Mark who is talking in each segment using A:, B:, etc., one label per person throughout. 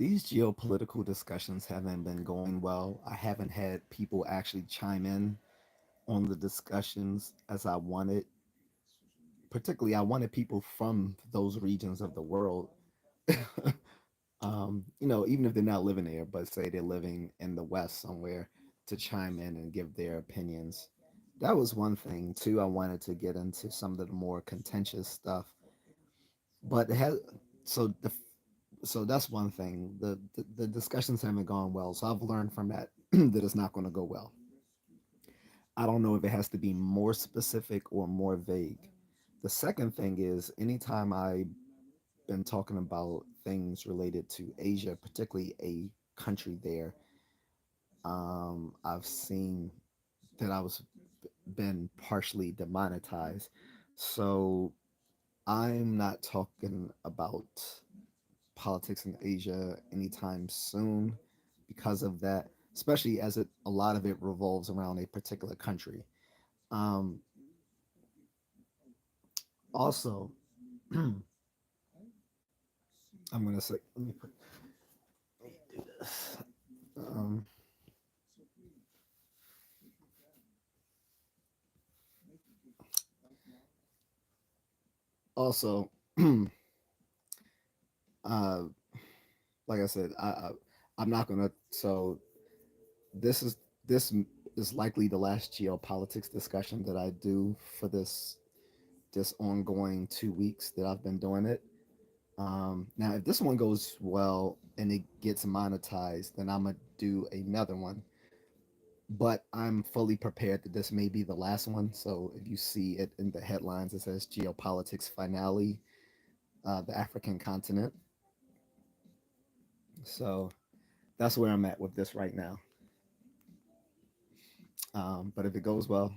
A: These geopolitical discussions haven't been going well. I haven't had people actually chime in on the discussions as I wanted. Particularly, I wanted people from those regions of the world, even if they're not living there, but say they're living in the West somewhere, to chime in and give their opinions. That was one thing. Two, I wanted to get into some of the more contentious stuff, but it has so the so that's one thing. The discussions haven't gone well, so I've learned from that that it's not going to go well. I don't know if it has to be more specific or more vague. The second thing is anytime I've been talking about things related to Asia, particularly a country there, I've seen that I was been partially demonetized. So I'm not talking about politics in Asia anytime soon because of that, especially as a lot of it revolves around a particular country. Um, Also, I'm gonna say, let me do this. Um, Also, uh, like I said, I'm not gonna. So this is this is likely the last geopolitics discussion that I do for this ongoing 2 weeks that I've been doing it. Now, if this one goes well and it gets monetized, then I'm gonna do another one. But I'm fully prepared that this may be the last one. So if you see it in the headlines, it says Geopolitics Finale, the African continent. So that's where I'm at with this right now. But if it goes well,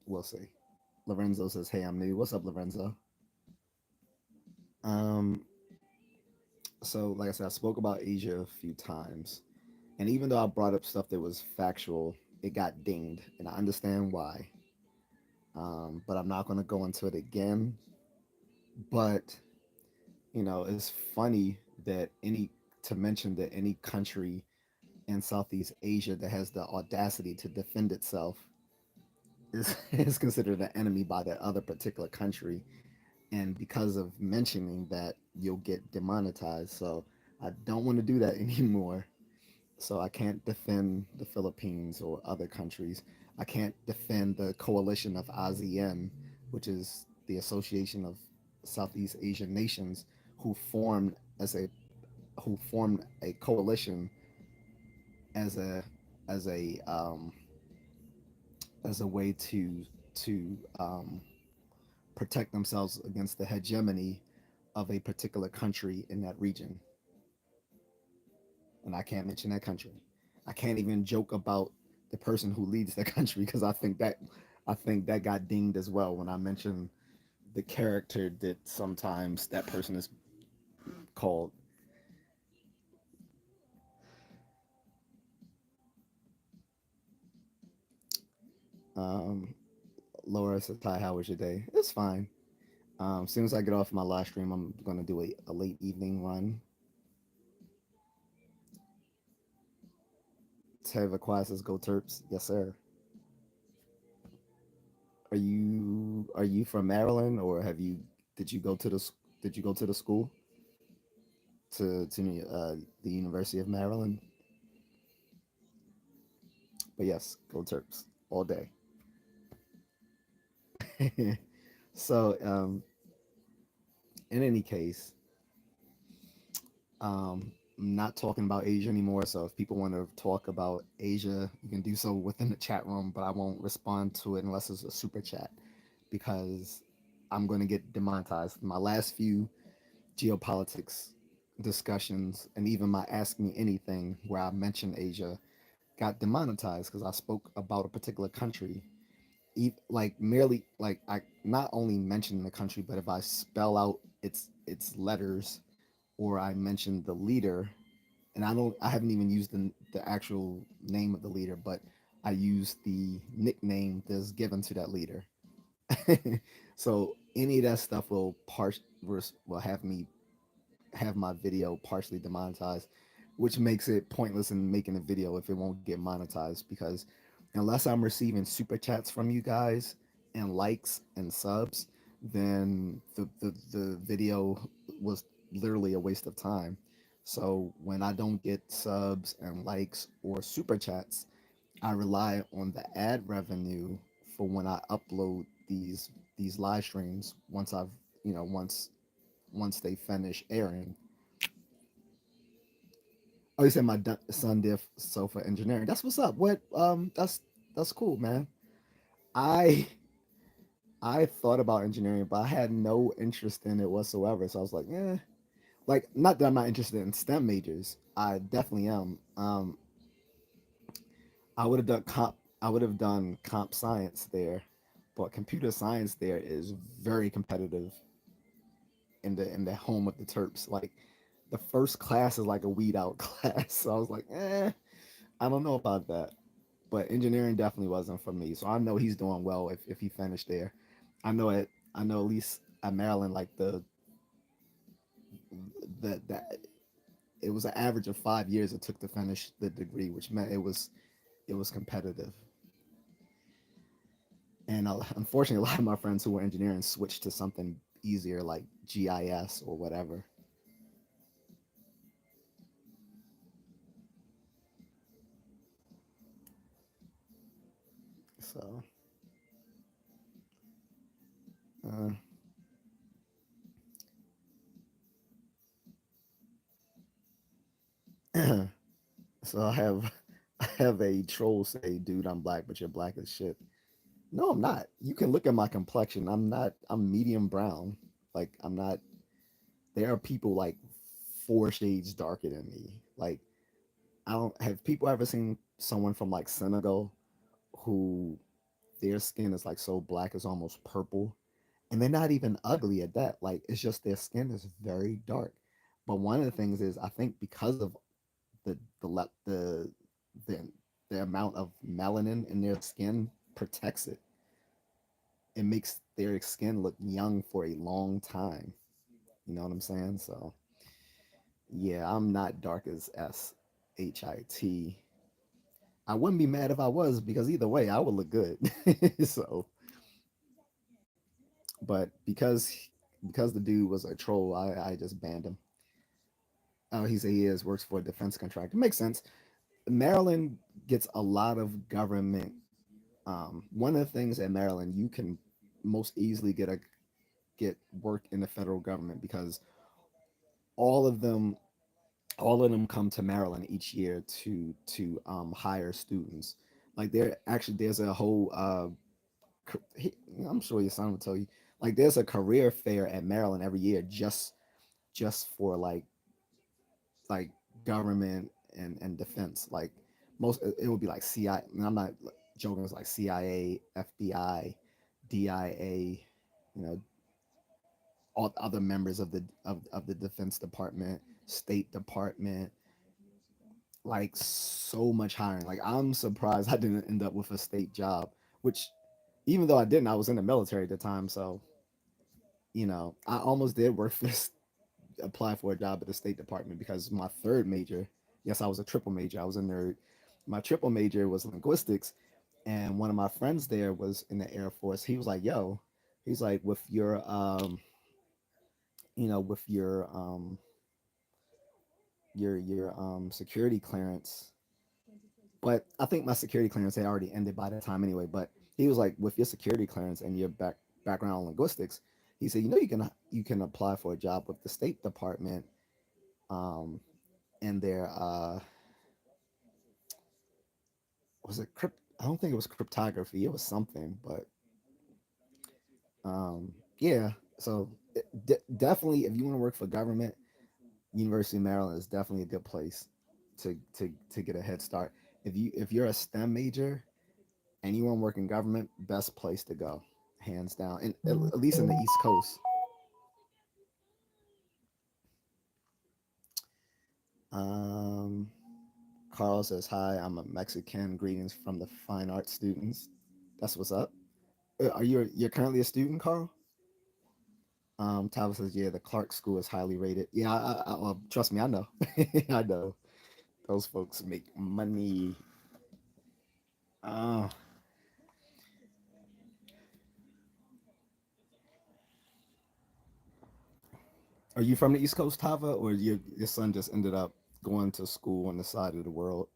A: we'll see. Lorenzo says, "Hey, I'm new. What's up, Lorenzo?" Um, so, like I said, I spoke about Asia a few times, and even though I brought up stuff that was factual, it got dinged, and I understand why. But I'm not going to go into it again. But it's funny that any to mention that any country in Southeast Asia that has the audacity to defend itself is is considered an enemy by that other particular country, and because of mentioning that, you'll get demonetized. So I don't want to do that anymore. So I can't defend the Philippines or other countries. I can't defend the coalition of ASEAN, which is the Association of Southeast Asian Nations, who formed as a who formed a coalition as a as a um, as a way to protect themselves against the hegemony of a particular country in that region. And I can't mention that country. I can't even joke about the person who leads the country because I think that got dinged as well when I mentioned the character that sometimes that person is called. Um, Laura says, "Hi, how was your day?" It's fine. As soon as I get off my live stream, I'm gonna do a late evening run. Teva Kwai says, "Go Terps." Yes, sir. Are you from Maryland, or did you go to the school to the University of Maryland? But yes, go Terps all day. So in any case, I'm not talking about Asia anymore. So if people want to talk about Asia, you can do so within the chat room, but I won't respond to it unless it's a super chat because I'm going to get demonetized. My last few geopolitics discussions and even my Ask Me Anything where I mentioned Asia got demonetized because I spoke about a particular country. Like merely like I not only mention the country, but if I spell out its letters or I mention the leader, and I haven't even used the actual name of the leader, but I use the nickname that's given to that leader. So any of that stuff will have me have my video partially demonetized. which makes it pointless in making a video if it won't get monetized because unless I'm receiving super chats from you guys and likes and subs, then the video was literally a waste of time. So when I don't get subs and likes or super chats, I rely on the ad revenue for when I upload these live streams once I've once they finish airing. Oh, you said my son did so for engineering. That's what's up. What? That's cool, man. I I thought about engineering, but I had no interest in it whatsoever. So I was like, yeah, like not that I'm not interested in STEM majors. I definitely am. I would have done comp. I would have done comp science there, but computer science there is very competitive in the home of the Terps. Like the first class is like a weed out class. So I was like, I don't know about that. But engineering definitely wasn't for me. So I know he's doing well if he finished there. I know it. I know at least at Maryland, like that it was an average of 5 years it took to finish the degree, which meant it was competitive. And unfortunately, a lot of my friends who were engineering switched to something easier like GIS or whatever. So, uh, so I have a troll say, "Dude, I'm black, but you're black as shit." No, I'm not. You can look at my complexion. I'm not. I'm medium brown. Like I'm not. There are people like 4 shades darker than me. Like I don't have people ever seen someone from like Senegal who their skin is like so black it's almost purple, and they're not even ugly at that. Like it's just their skin is very dark. But one of the things is I think because of the le- the the amount of melanin in their skin protects it. It makes their skin look young for a long time. You know what I'm saying? So yeah, I'm not dark as SHIT. I wouldn't be mad if I was because either way I would look good. So, but because the dude was a troll, I just banned him. Oh, he said he is works for a defense contractor. Makes sense. Maryland gets a lot of government. One of the things at Maryland you can most easily get work in the federal government because all of them all of them come to Maryland each year to hire students. Like there's a whole I'm sure your son will tell you, like there's a career fair at Maryland every year just for like government and defense. Like most it would be like CI. And I'm not joking. It's like CIA, FBI, DIA, you know, all other members of the Defense Department, State Department, like so much hiring. Like I'm surprised I didn't end up with a state job, which even though I didn't, I was in the military at the time, so I almost did work for this, apply for a job at the State Department because my third major, yes, I was a triple major. I was a nerd. My triple major was linguistics, and one of my friends there was in the Air Force. He was like, "Yo," he's like, "With with your security clearance." But I think my security clearance had already ended by that time anyway. But he was like, with your security clearance and your background in linguistics, he said, you can apply for a job with the State Department, um, and their was it crypt? I don't think it was cryptography. It was something, but yeah. So definitely, if you want to work for government, University of Maryland is definitely a good place to get a head start. If you're a STEM major and you want to work in government, best place to go, hands down. And at least in the East Coast. Um, Carl says hi. I'm a Mexican. Greetings from the fine art students. That's what's up. Are you're currently a student, Carl? Tyler says, yeah, the Clark School is highly rated. Yeah, well, trust me, I know. I know. Those folks make money. Uh, are you from the East Coast, Tava, or your son just ended up going to school on the side of the world?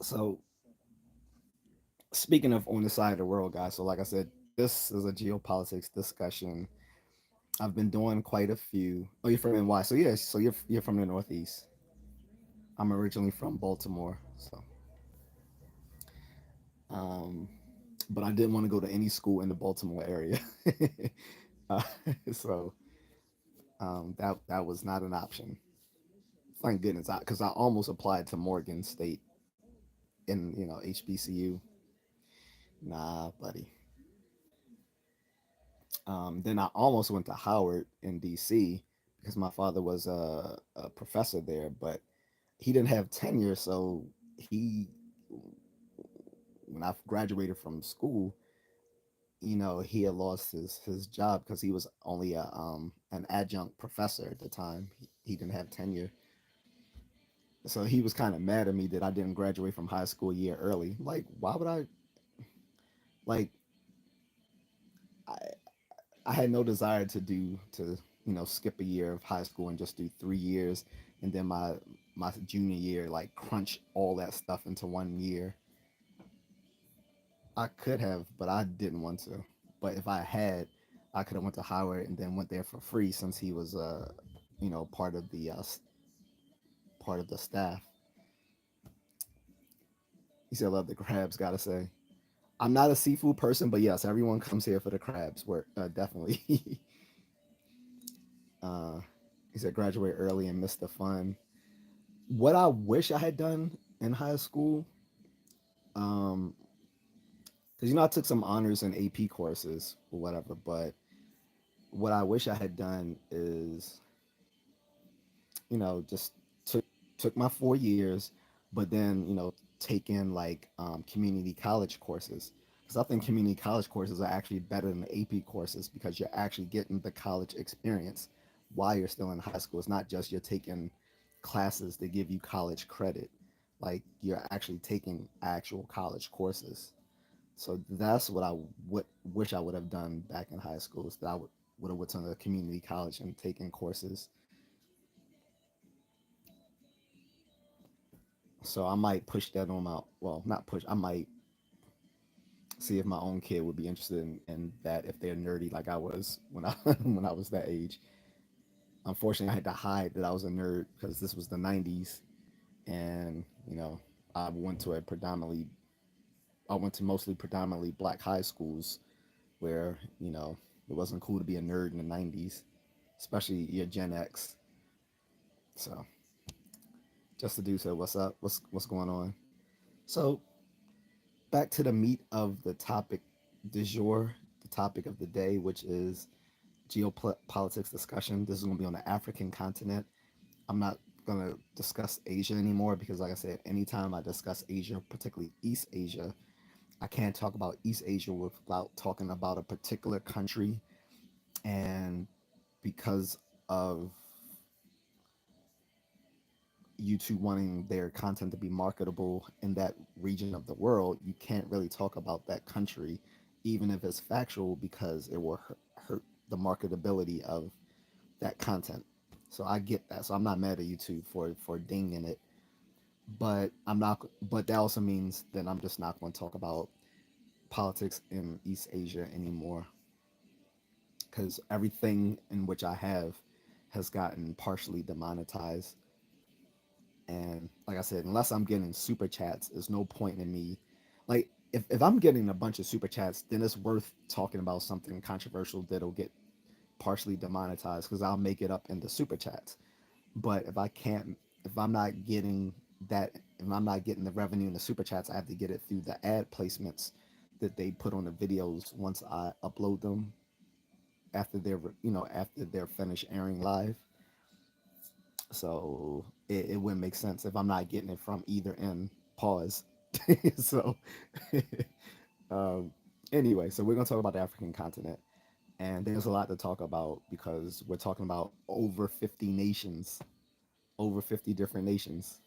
A: So speaking of on the side of the world, guys. So like I said, this is a geopolitics discussion. I've been doing quite a few. Oh, you're from NY, so yeah. So you're from the Northeast. I'm originally from Baltimore, so um, but I didn't want to go to any school in the Baltimore area. uh, so that was not an option. Thank goodness, because I almost applied to Morgan State in HBCU. Nah, buddy. Then I almost went to Howard in DC because my father was a professor there, but he didn't have tenure, so he when I graduated from school, he had lost his job because he was only an adjunct professor at the time. He didn't have tenure, so he was kind of mad at me that I didn't graduate from high school a year early. Like, why would I? Like, I I had no desire to skip a year of high school and just do 3 years, and then my junior year like crunch all that stuff into 1 year. I could have, but I didn't want to. But if I had, I could have went to Howard and then went there for free since he was part of the staff. He said, "Love the crabs." Gotta say, I'm not a seafood person, but yes, everyone comes here for the crabs. We're definitely. uh, he said, "Graduate early and miss the fun." What I wish I had done in high school, um, because I took some honors and AP courses or whatever, but what I wish I had done is just took took my 4 years, but then take in like community college courses because I think community college courses are actually better than the AP courses because you're actually getting the college experience while you're still in high school. It's not just you're taking classes that give you college credit, like you're actually taking actual college courses. So that's what I would wish I would have done back in high school is that I would have went to a community college and taken courses. So I might push that on my well, not push. I might see if my own kid would be interested in that if they're nerdy like I was when I when I was that age. Unfortunately, I had to hide that I was a nerd because this was the '90s, and I went to a predominantly I went to mostly predominantly black high schools where it wasn't cool to be a nerd in the '90s, especially your Gen X. So just to do so, what's up? What's going on? So back to the meat of the topic du jour, the topic of the day, which is geopolitics discussion. This is going to be on the African continent. I'm not going to discuss Asia anymore because, like I said, anytime I discuss Asia, particularly East Asia, I can't talk about East Asia without talking about a particular country. And because of YouTube wanting their content to be marketable in that region of the world, you can't really talk about that country, even if it's factual, because it will hurt the marketability of that content. So I get that. So I'm not mad at YouTube for dinging it, but I'm not. But that also means that I'm just not going to talk about politics in East Asia anymore because everything in which I have has gotten partially demonetized. And like I said, unless I'm getting super chats, there's no point in me. Like, if I'm getting a bunch of super chats, then it's worth talking about something controversial that'll get partially demonetized because I'll make it up in the super chats. But if I can't, if I'm not getting that, if I'm not getting the revenue in the super chats, I have to get it through the ad placements that they put on the videos once I upload them after they're finished airing live. So it wouldn't make sense if I'm not getting it from either end. Pause. So um, anyway, so we're gonna talk about the African continent. And there's a lot to talk about because we're talking about over 50 nations, over 50 different nations.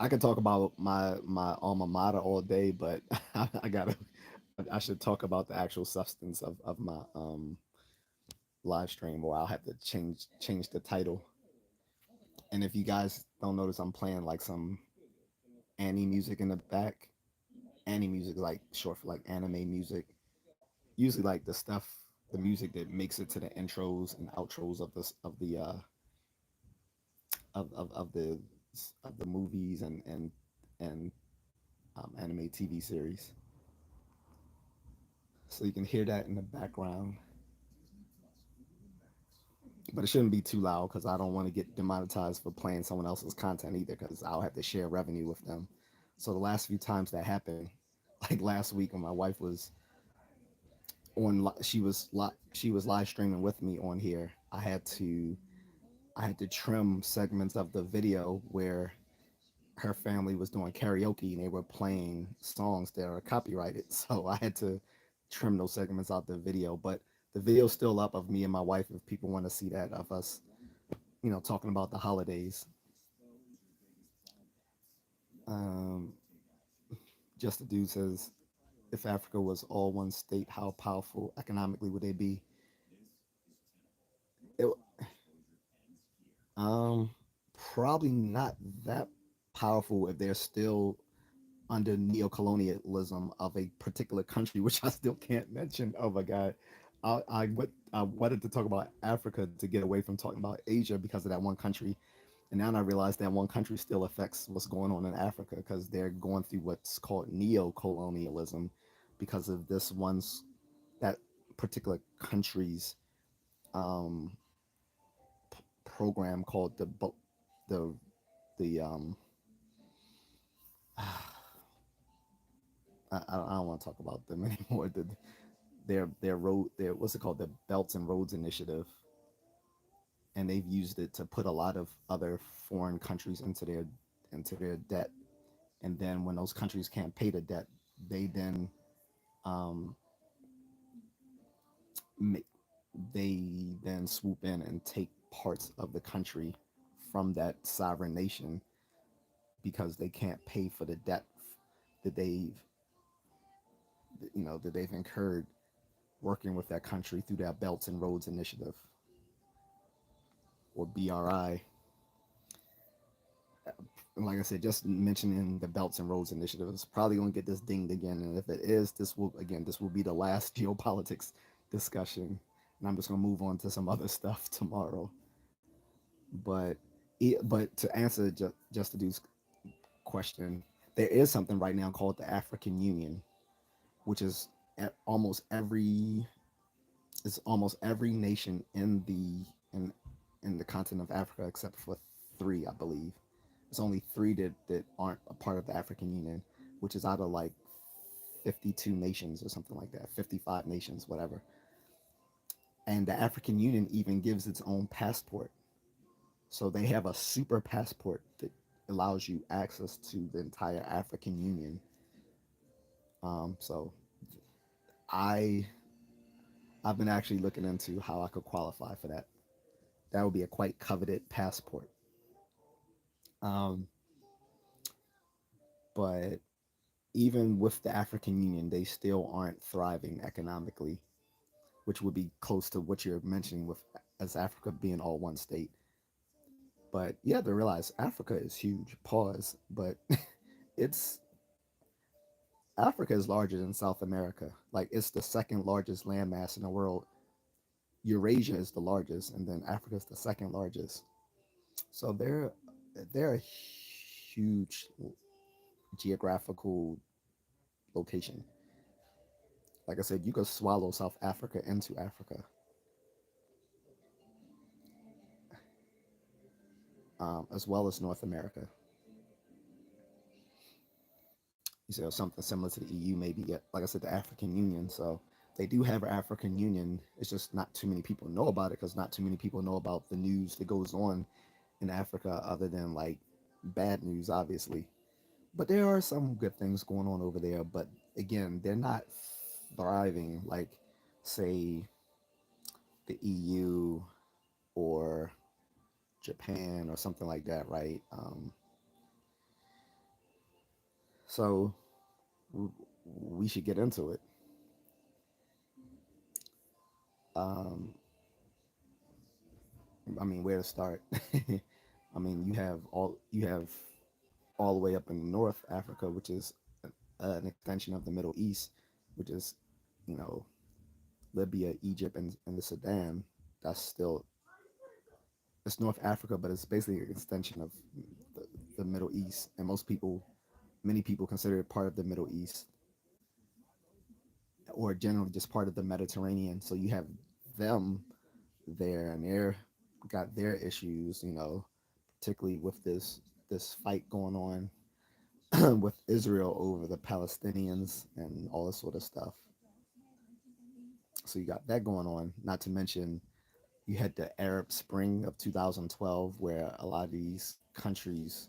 A: I can talk about my alma mater all day, but I gotta I should talk about the actual substance of my live stream, or I'll have to change the title. And if you guys don't notice, I'm playing like some Annie music in the back. Annie music, like short for like anime music. Usually like the stuff, the music that makes it to the intros and outros of this of the of the movies and anime TV series. So you can hear that in the background, but it shouldn't be too loud because I don't want to get demonetized for playing someone else's content either because I'll have to share revenue with them. So the last few times that happened, like last week when my wife was she was live streaming with me on here, I had to trim segments of the video where her family was doing karaoke and they were playing songs that are copyrighted. So I had to trim those segments out the video. But the video's still up of me and my wife if people want to see that of us, talking about the holidays. Um, just the dude says, if Africa was all one state, how powerful economically would they be? It, um, probably not that powerful if they're still under neocolonialism of a particular country, which I still can't mention. Oh my God. I wanted to talk about Africa to get away from talking about Asia because of that one country. And now I realize that one country still affects what's going on in Africa because they're going through what's called neo-colonialism because of that particular country's um, program called the the I don't want to talk about them anymore. Their road their what's it called, the Belts and Roads Initiative, and they've used it to put a lot of other foreign countries into their debt, and then when those countries can't pay the debt, they then um, ma- they then swoop in and take parts of the country from that sovereign nation because they can't pay for the debt that they've incurred working with that country through that Belts and Roads Initiative, or BRI. And like I said, just mentioning the Belts and Roads Initiative is probably going to get this dinged again. And if it is, this will be the last geopolitics discussion. And I'm just going to move on to some other stuff tomorrow. But but to answer just to do question, there is something right now called the African Union, which is almost every almost every nation in the continent of Africa except for three, I believe. There's only three that aren't a part of the African Union, which is out of like 52 nations or something like that, 55 nations, whatever. And the African Union even gives its own passport. So they have a super passport that allows you access to the entire African Union. So I I've been actually looking into how I could qualify for that. That would be a quite coveted passport. Um, but even with the African Union, they still aren't thriving economically, which would be close to what you're mentioning with as Africa being all one state. But you have to realize Africa is huge. Pause. But it's Africa is larger than South America. Like it's the second largest landmass in the world. Eurasia is the largest, and then Africa is the second largest. So they're a huge geographical location. Like I said, you could swallow South Africa into Africa, as well as North America. You said something similar to the EU, maybe. Like I said, the African Union. So they do have an African Union. It's just not too many people know about it because not too many people know about the news that goes on in Africa, other than like bad news, obviously. But there are some good things going on over there. But again, they're not thriving. Like say, the EU or Japan or something like that, right? So we should get into it. Um, I mean, where to start? I mean, you have all the way up in North Africa, which is an extension of the Middle East, which is, you know, Libya, Egypt, and the Sudan. That's still it's North Africa, but it's basically an extension of the, the Middle East, and many people consider it part of the Middle East, or generally just part of the Mediterranean. So you have them there, and they're got their issues, particularly with this fight going on with Israel over the Palestinians and all this sort of stuff. So you got that going on. Not to mention you had the Arab Spring of 2012, where a lot of these countries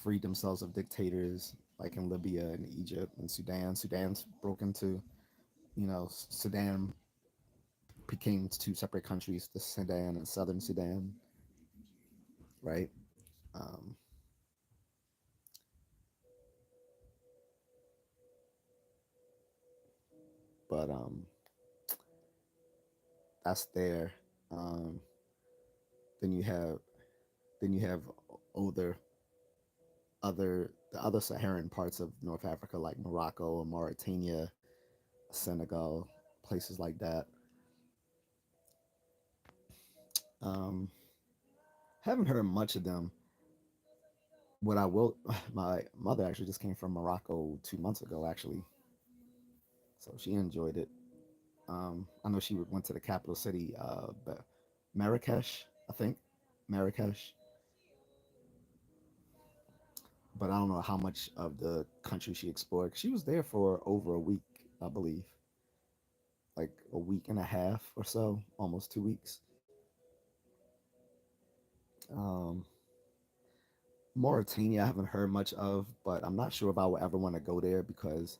A: freed themselves of dictators, like in Libya and Egypt and Sudan. Sudan's broke into, Sudan became two separate countries, the Sudan and Southern Sudan, right? Um, but that's there. Um, then you have then you have other the other Saharan parts of North Africa, like Morocco, Mauritania, Senegal, places like that. Um, haven't heard much of them. What I will, my mother actually just came from Morocco 2 months ago, actually, so she enjoyed it. I know she went to the capital city, Marrakesh, I think, Marrakesh, but I don't know how much of the country she explored. She was there for over a week, I believe, like a week and a half or so, almost 2 weeks. Um, Mauritania, I haven't heard much of, but I'm not sure if I would ever want to go there because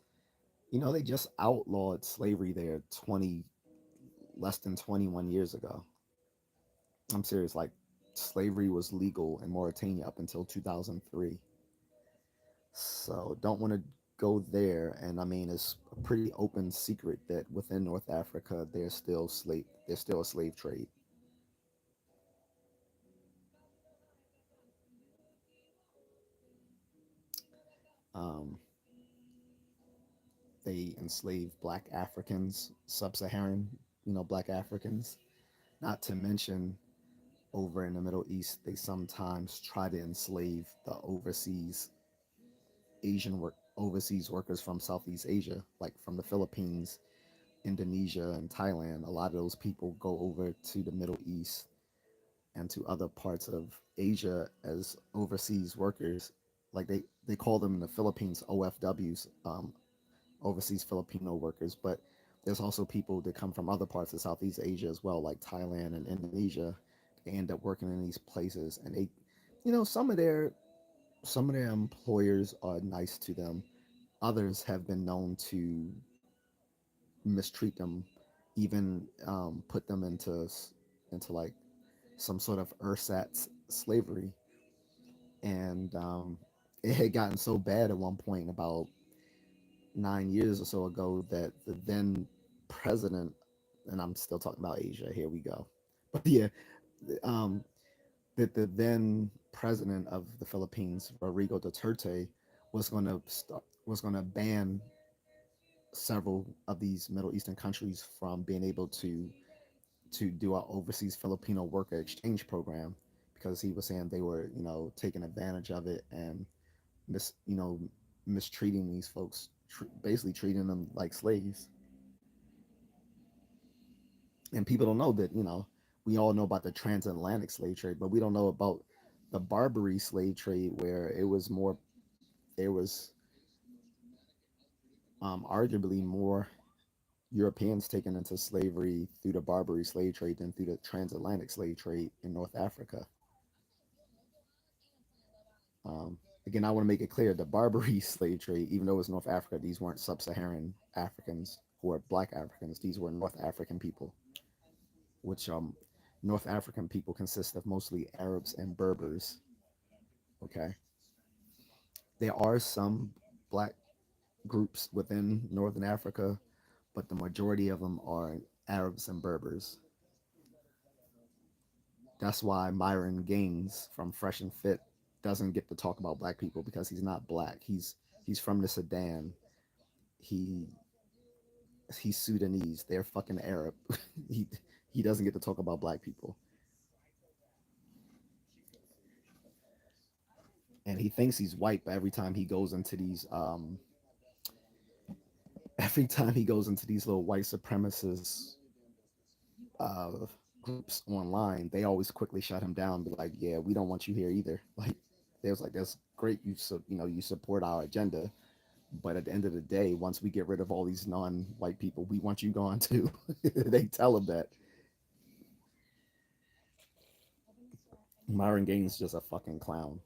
A: they just outlawed slavery there 20 less than 21 years ago. I'm serious. Like, slavery was legal in Mauritania up until 2003. So don't want to go there. And I mean, it's a pretty open secret that within North Africa, there's still a slave trade. Um, they enslave Black Africans, sub-Saharan, Black Africans. Not to mention, over in the Middle East, they sometimes try to enslave the overseas workers from Southeast Asia, like from the Philippines, Indonesia, and Thailand. A lot of those people go over to the Middle East and to other parts of Asia as overseas workers. Like they call them in the Philippines OFWs, overseas Filipino workers, but there's also people that come from other parts of Southeast Asia as well, like Thailand and Indonesia. They end up working in these places, and some of their employers are nice to them. Others have been known to mistreat them, even put them into like some sort of ersatz slavery. And it had gotten so bad at one point, about 9 years or so ago, that the then president, and I'm still talking about Asia, here we go, but yeah, um, that the then president of the Philippines, Rodrigo Duterte, was going to ban several of these Middle Eastern countries from being able to do our overseas Filipino worker exchange program, because he was saying they were, taking advantage of it and mis you know mistreating these folks, basically treating them like slaves. And people don't know that, we all know about the transatlantic slave trade, but we don't know about the Barbary slave trade, where there was arguably more Europeans taken into slavery through the Barbary slave trade than through the transatlantic slave trade in North Africa. Um, Again, I want to make it clear, the Barbary slave trade, even though it was North Africa, these weren't sub-Saharan Africans who are black Africans. These were North African people, which North African people consist of mostly Arabs and Berbers. Okay, there are some black groups within Northern Africa, but the majority of them are Arabs and Berbers. That's why Myron Gaines from Fresh and Fit doesn't get to talk about black people because he's not black. He's from the Sudan. He he's Sudanese. They're fucking Arab. he he doesn't get to talk about black people, and he thinks he's white. But every time he goes into these little white supremacist uh, groups online, they always quickly shut him down. Be like, yeah, we don't want you here either. Like, there's like that's great. You support our agenda, but at the end of the day, once we get rid of all these non-white people, we want you gone too. They tell him that. Myron Gaines is just a fucking clown.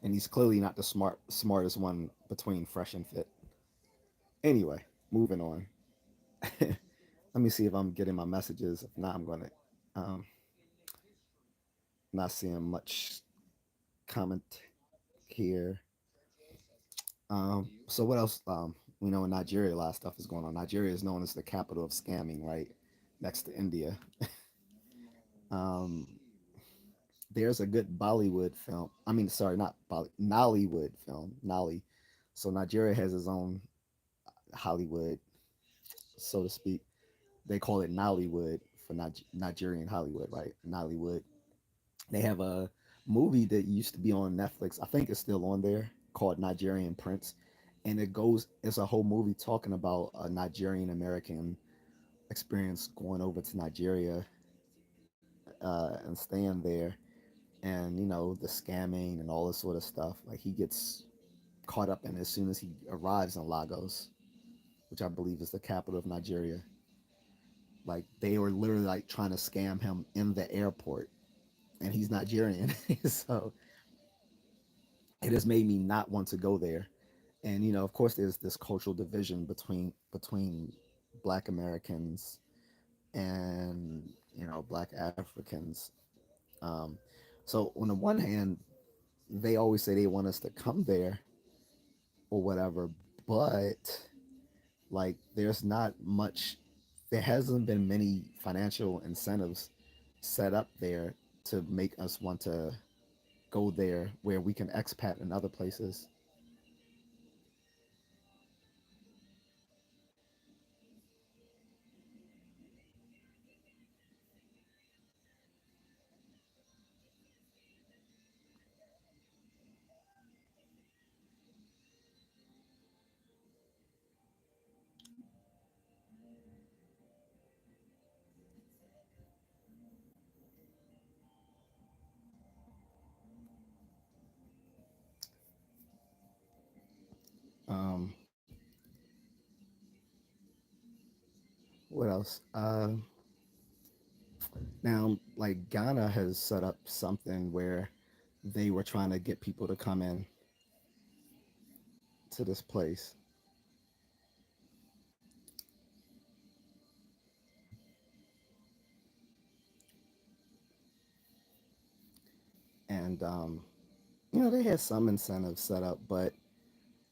A: And he's clearly not the smartest one between Fresh and Fit. Anyway, moving on. Let me see if I'm getting my messages. If not, I'm gonna not seeing much comment here. So what else? We know in Nigeria a lot of stuff is going on. Nigeria is known as the capital of scamming, right? Next to India. Um, there's a good Bollywood film. I mean, sorry, not Bolly, Nollywood film. Nolly. So Nigeria has its own Hollywood, so to speak. They call it Nollywood for Nigerian Hollywood, right? Nollywood. They have a movie that used to be on Netflix. I think it's still on there called Nigerian Prince, and it's a whole movie talking about a Nigerian American experience going over to Nigeria and staying there, and the scamming and all this sort of stuff. Like he gets caught up in it as soon as he arrives in Lagos, which I believe is the capital of Nigeria. Like they were literally like trying to scam him in the airport, and he's Nigerian, so it has made me not want to go there. And of course, there's this cultural division between Black Americans and Black Africans. Um, so on the one hand, they always say they want us to come there or whatever, but like there's not much. There hasn't been many financial incentives set up there to make us want to go there where we can expat in other places. Um, what else? Now, like Ghana has set up something where they were trying to get people to come in to this place, and they had some incentives set up, but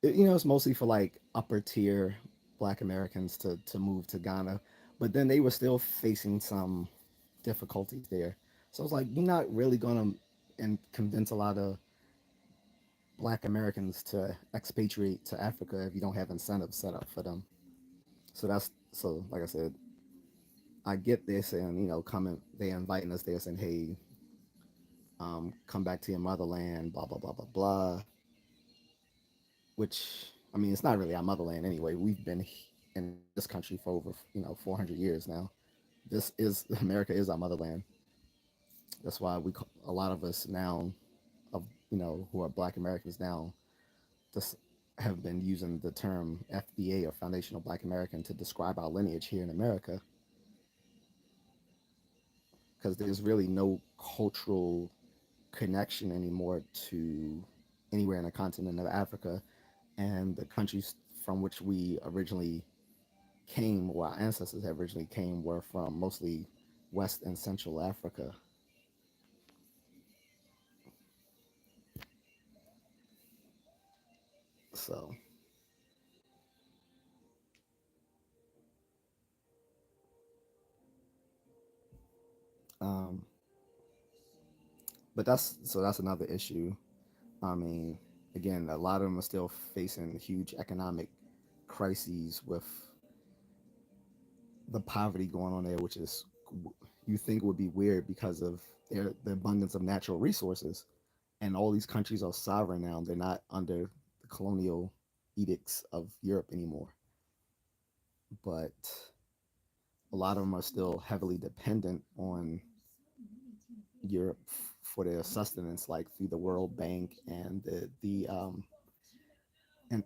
A: it's mostly for like upper tier Black Americans to move to Ghana, but then they were still facing some difficulties there. So it's like you're not really gonna and convince a lot of Black Americans to expatriate to Africa if you don't have incentives set up for them. So like I said, I get this and coming they inviting us there saying, hey, come back to your motherland, blah blah blah blah blah. Which I mean, it's not really our motherland anyway. We've been in this country for over 400 years now. This is America is our motherland. That's why a lot of us now, of who are Black Americans now, just have been using the term FBA or Foundational Black American to describe our lineage here in America, because there's really no cultural connection anymore to anywhere in the continent of Africa, and the countries from which we originally came, or our ancestors originally came, were from mostly West and Central Africa. So, um, but that's another issue. I mean, again, a lot of them are still facing huge economic crises with the poverty going on there, which is, you think would be weird because of the abundance of natural resources, and all these countries are sovereign now. They're not under the colonial edicts of Europe anymore, but a lot of them are still heavily dependent on Europe for their sustenance, like through the World Bank and the and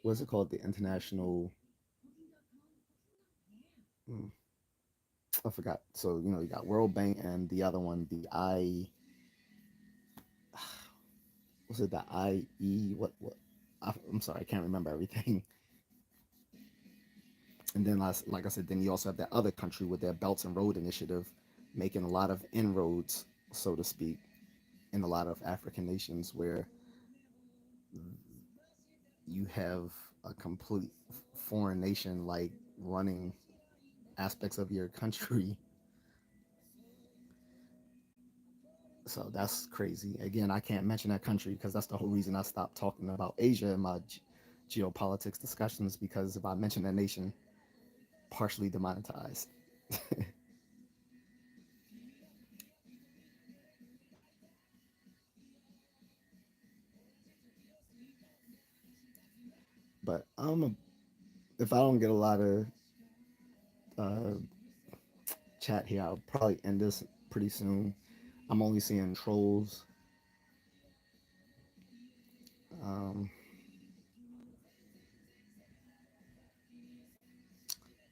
A: what's it called, the international, mm, I forgot. So you got World Bank and the other one, the I, was it the IE? What? I'm sorry, I can't remember everything. And then, like I said, then you also have that other country with their Belts and Road Initiative, making a lot of inroads, so to speak, in a lot of African nations where you have a complete foreign nation like running aspects of your country. So that's crazy. Again, I can't mention that country because that's the whole reason I stopped talking about Asia in my geopolitics discussions, because if I mention that nation, partially demonetized. But if I don't get a lot of uh, chat here, I'll probably end this pretty soon. I'm only seeing trolls. Um,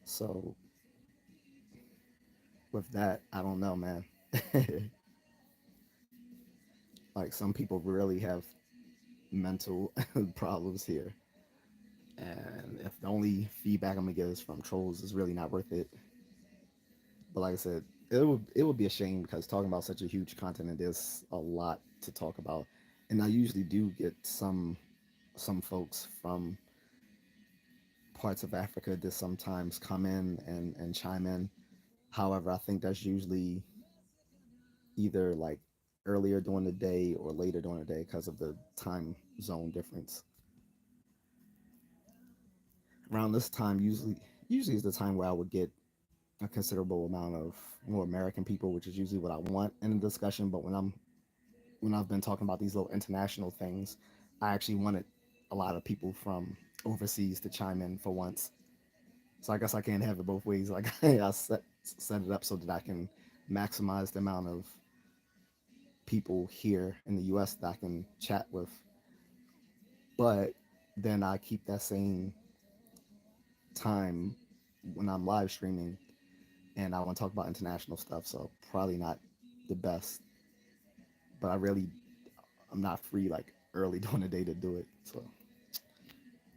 A: so with that, I don't know, man. Like, some people really have mental problems here, and if the only feedback I'm gonna get is from trolls, it's really not worth it. But like I said, it would be a shame because talking about such a huge continent, there's a lot to talk about, and I usually do get some folks from parts of Africa that sometimes come in and chime in. However, I think that's usually either like earlier during the day or later during the day because of the time zone difference. Around this time, usually is the time where I would get a considerable amount of more American people, which is usually what I want in a discussion. But when I've been talking about these little international things, I actually wanted a lot of people from overseas to chime in for once. So I guess I can't have it both ways. Like, I set it up so that I can maximize the amount of people here in the U.S. that I can chat with, but then I keep that same time when I'm live streaming and I want to talk about international stuff. So probably not the best, but I'm not free like early during the day to do it. So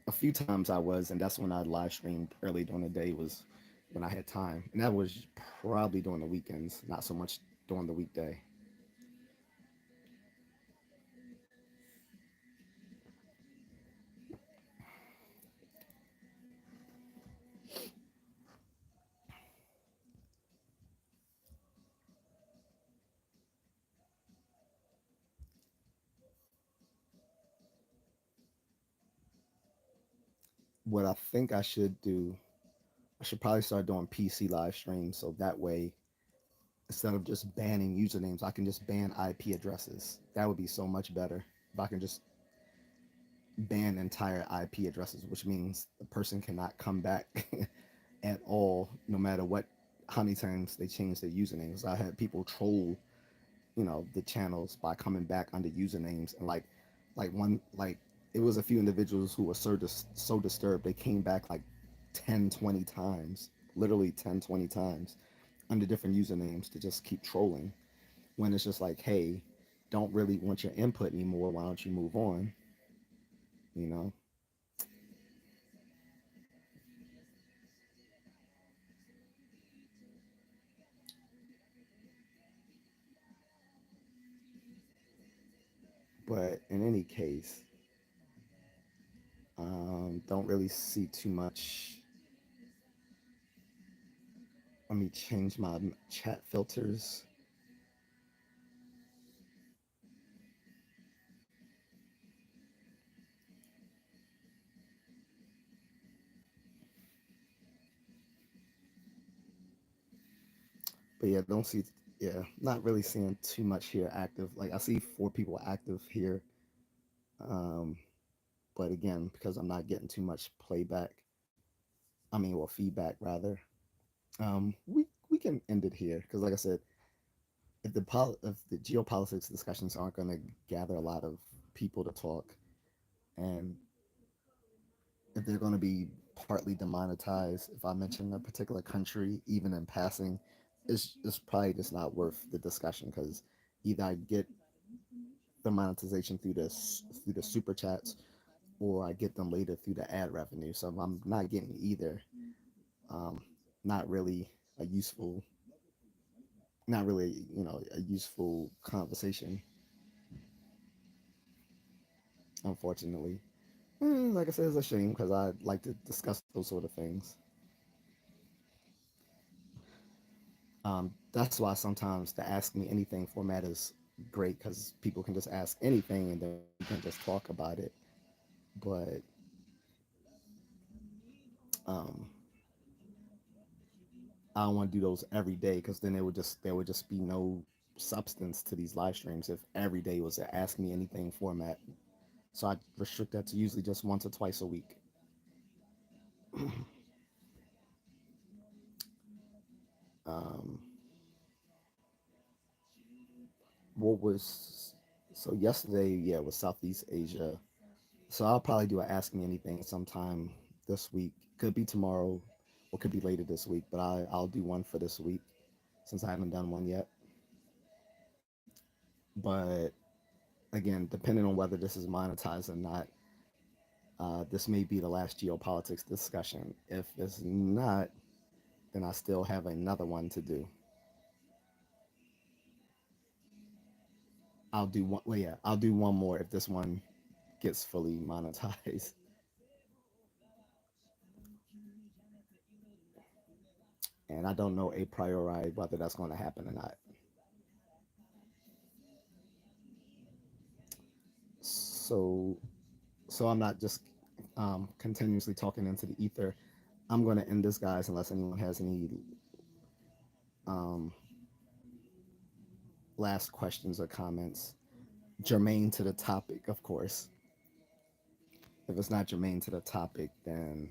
A: a few times I was, and that's when I live streamed early during the day, was when I had time, and that was probably during the weekends, not so much during the weekday. What I think I should do, I should probably start doing PC live streams, so that way, instead of just banning usernames, I can just ban IP addresses. That would be so much better if I can just ban entire IP addresses, which means the person cannot come back at all, no matter what, how many times they change their usernames. I had people troll, the channels by coming back under usernames, and like it was a few individuals who were so disturbed they came back like 10, 20 times, literally 10, 20 times under different usernames to just keep trolling, when it's just like, hey, don't really want your input anymore. Why don't you move on? You know. But in any case, don't really see too much. Let me change my chat filters. But yeah, don't see. Yeah, not really seeing too much here active. Like I see 4 people active here. Um, but again, because I'm not getting too much playback, I mean, or feedback rather. We can end it here because, like I said, if the geopolitics discussions aren't going to gather a lot of people to talk, and if they're going to be partly demonetized, if I mention a particular country, even in passing, it's probably just not worth the discussion because either I get the monetization through the super chats, or I get them later through the ad revenue. So if I'm not getting either, um, not really a useful, not really a useful conversation, unfortunately. Like I said, it's a shame because I like to discuss those sort of things. That's why sometimes the ask me anything format is great because people can just ask anything and then we can just talk about it. But um, I don't want to do those every day because then there would just be no substance to these live streams if every day was an ask me anything format. So I restrict that to usually just once or twice a week. Um, what was so yesterday? Yeah, was Southeast Asia. So I'll probably do a ask me anything sometime this week. Could be tomorrow, or could be later this week. But I'll do one for this week since I haven't done one yet. But again, depending on whether this is monetized or not, this may be the last geopolitics discussion. If it's not, then I still have another one to do. I'll do one. Well, yeah, I'll do one more if this one gets fully monetized. And I don't know a priori whether that's going to happen or not. So, so I'm not just continuously talking into the ether. I'm going to end this, guys, unless anyone has any um, last questions or comments germane to the topic, of course. If it's not germane to the topic, then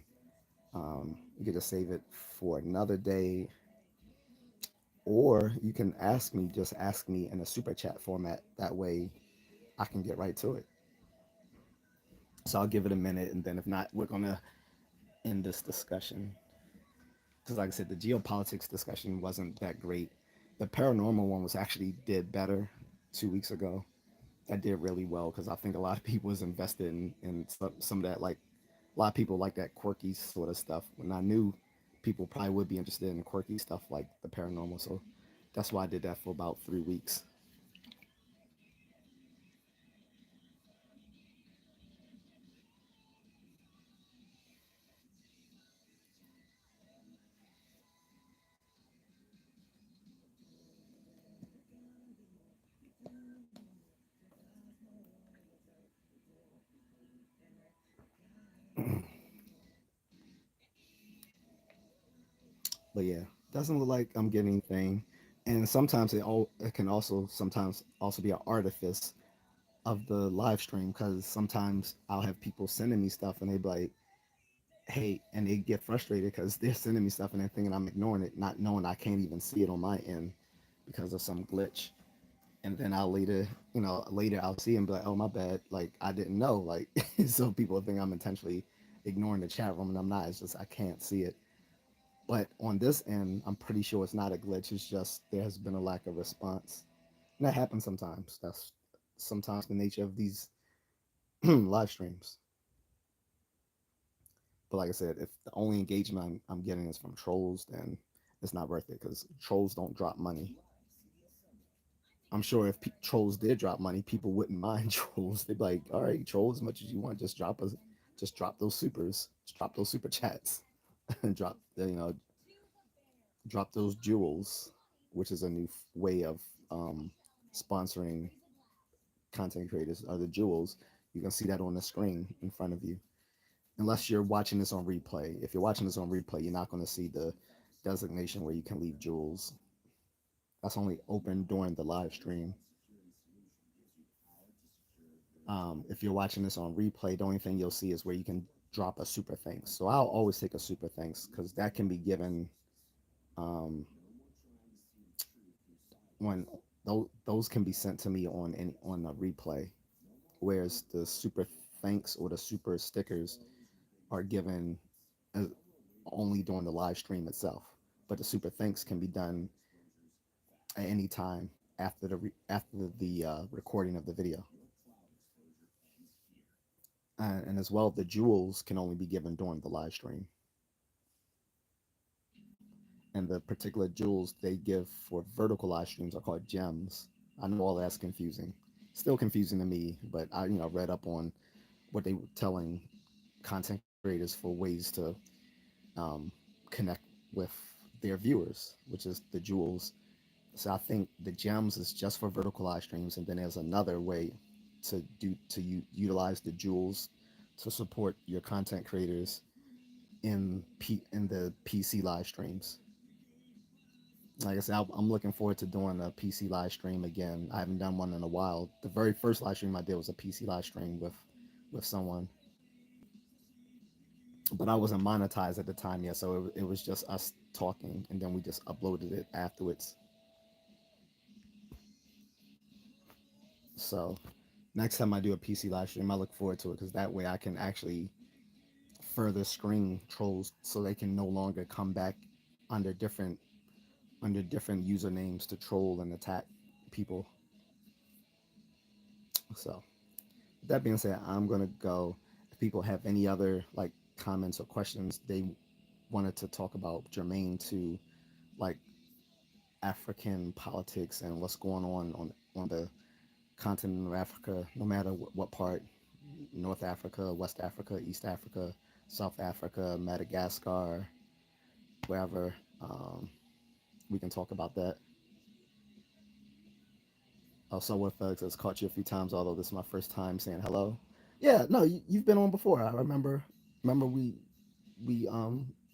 A: you get to save it for another day, or you can ask me, just ask me in a super chat format. That way I can get right to it. So I'll give it a minute, and then if not, we're going to end this discussion. Because, like I said, the geopolitics discussion wasn't that great. The paranormal one was actually did better 2 weeks ago. That did really well because I think a lot of people was invested in some of that, like a lot of people like that quirky sort of stuff. When I knew people probably would be interested in quirky stuff like the paranormal, so that's why I did that for about 3 weeks. But yeah, doesn't look like I'm getting anything. And sometimes it can also sometimes also be an artifice of the live stream because sometimes I'll have people sending me stuff and they be like, hey, and they get frustrated because they're sending me stuff and they're thinking I'm ignoring it, not knowing I can't even see it on my end because of some glitch. And then I'll later, later I'll see and be like, oh, my bad. Like, I didn't know. Like, so people think I'm intentionally ignoring the chat room and I'm not. It's just I can't see it. But on this end, I'm pretty sure it's not a glitch. It's just there has been a lack of response. And that happens sometimes. sometimes the nature of these live streams. But like I said, if the only engagement I'm getting is from trolls, then it's not worth it because trolls don't drop money. I'm sure if trolls did drop money, people wouldn't mind trolls. They'd be like, "All right, troll as much as you want. Just drop those supers, just drop those super chats, and drop those jewels," which is a new way of um, sponsoring content creators. Are the jewels? You can see that on the screen in front of you. Unless you're watching this on replay. If you're watching this on replay, you're not going to see the designation where you can leave jewels. That's only open during the live stream. If you're watching this on replay, the only thing you'll see is where you can drop a super thanks. So I'll always take a super thanks because that can be given um, when those can be sent to me on a replay, whereas the super thanks or the super stickers are given as, only during the live stream itself. But the super thanks can be done at any time after the recording of the video. And as well, the jewels can only be given during the live stream. And the particular jewels they give for vertical live streams are called gems. I know all that's confusing, still confusing to me, but I read up on what they were telling content creators for ways to um, connect with their viewers, which is the jewels. So I think the gems is just for vertical live streams, and then there's another way utilize the jewels to support your content creators in the PC live streams. Like I said, I'm looking forward to doing a PC live stream again. I haven't done one in a while. The very first live stream I did was a PC live stream with someone, but I wasn't monetized at the time yet, so it was just us talking, and then we just uploaded it afterwards. So next time I do a PC live stream, I look forward to it because that way I can actually further screen trolls so they can no longer come back under different under different usernames to troll and attack people. So that being said, I'm gonna go. If people have any other like comments or questions they wanted to talk about germane to like African politics and what's going on the continent of Africa, no matter what part, North Africa, West Africa, East Africa, South Africa, Madagascar, wherever, we can talk about that. Also, with folks, has caught you a few times, although this is my first time saying hello. Yeah, no, you've been on before. I remember we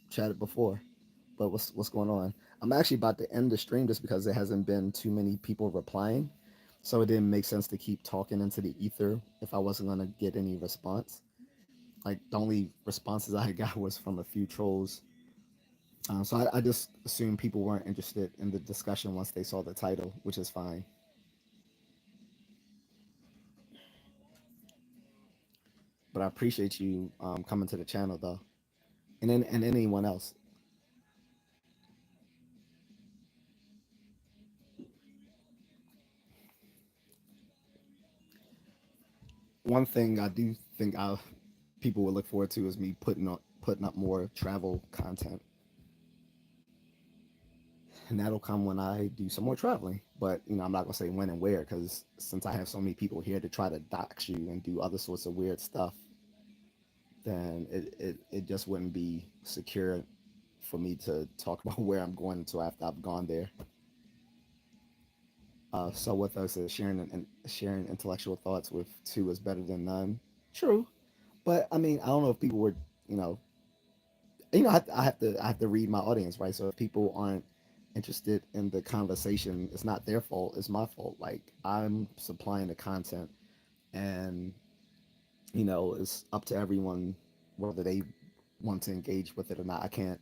A: chatted before. But what's going on? I'm actually about to end the stream just because there hasn't been too many people replying, so it didn't make sense to keep talking into the ether if I wasn't gonna get any response. Like the only responses I got was from a few trolls. So I just assumed people weren't interested in the discussion once they saw the title, which is fine. But I appreciate you coming to the channel though, and anyone else. One thing I do think people will look forward to is me putting up more travel content, and that'll come when I do some more traveling. But I'm not gonna say when and where because since I have so many people here to try to dox you and do other sorts of weird stuff, then it just wouldn't be secure for me to talk about where I'm going until after I've gone there. So with us is sharing intellectual thoughts with two is better than none. True, but I mean I don't know if people were you know I have to read my audience, right? So if people aren't interested in the conversation, it's not their fault, it's my fault. Like I'm supplying the content, and it's up to everyone whether they want to engage with it or not. I can't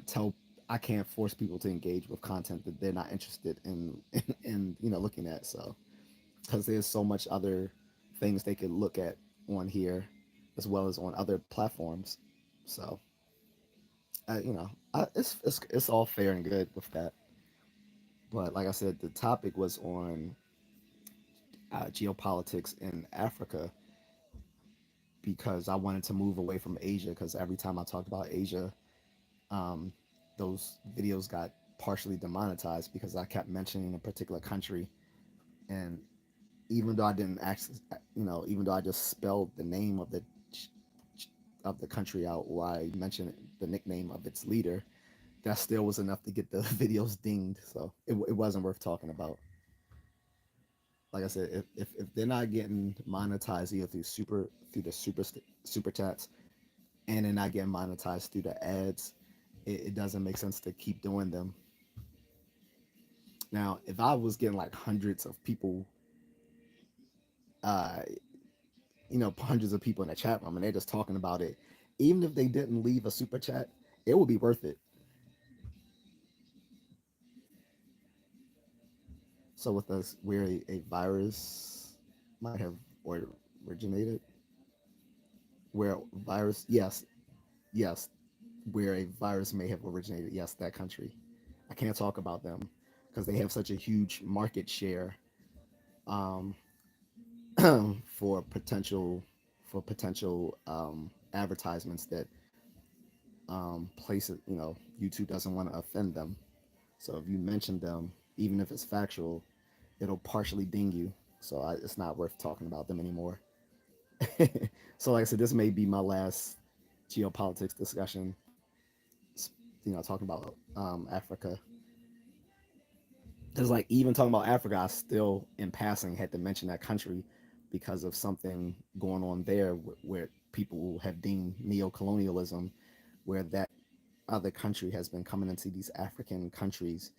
A: tell I can't force people to engage with content that they're not interested in looking at. So because there's so much other things they could look at on here as well as on other platforms. So it's all fair and good with that. But like I said, the topic was on geopolitics in Africa because I wanted to move away from Asia. Because every time I talked about Asia, um, those videos got partially demonetized because I kept mentioning a particular country, and even though I didn't actually, even though I just spelled the name of the country out, or I mentioned the nickname of its leader, that still was enough to get the videos dinged. So it wasn't worth talking about. Like I said, if they're not getting monetized either through the super chats, and they're not getting monetized through the ads, it doesn't make sense to keep doing them. Now, if I was getting like hundreds of people, uh, hundreds of people in the chat room, and they're just talking about it, even if they didn't leave a super chat, it would be worth it. So with us, where a virus might have or originated, where virus, yes, yes, where a virus may have originated, yes, that country. I can't talk about them because they have such a huge market share, um, for potential advertisements that places, YouTube doesn't want to offend them. So if you mention them, even if it's factual, it'll partially ding you. So it's not worth talking about them anymore. So like I said, this may be my last geopolitics discussion. Talking about Africa. Because like even talking about Africa, I still in passing had to mention that country because of something going on there where people have deemed neo-colonialism, where that other country has been coming into these African countries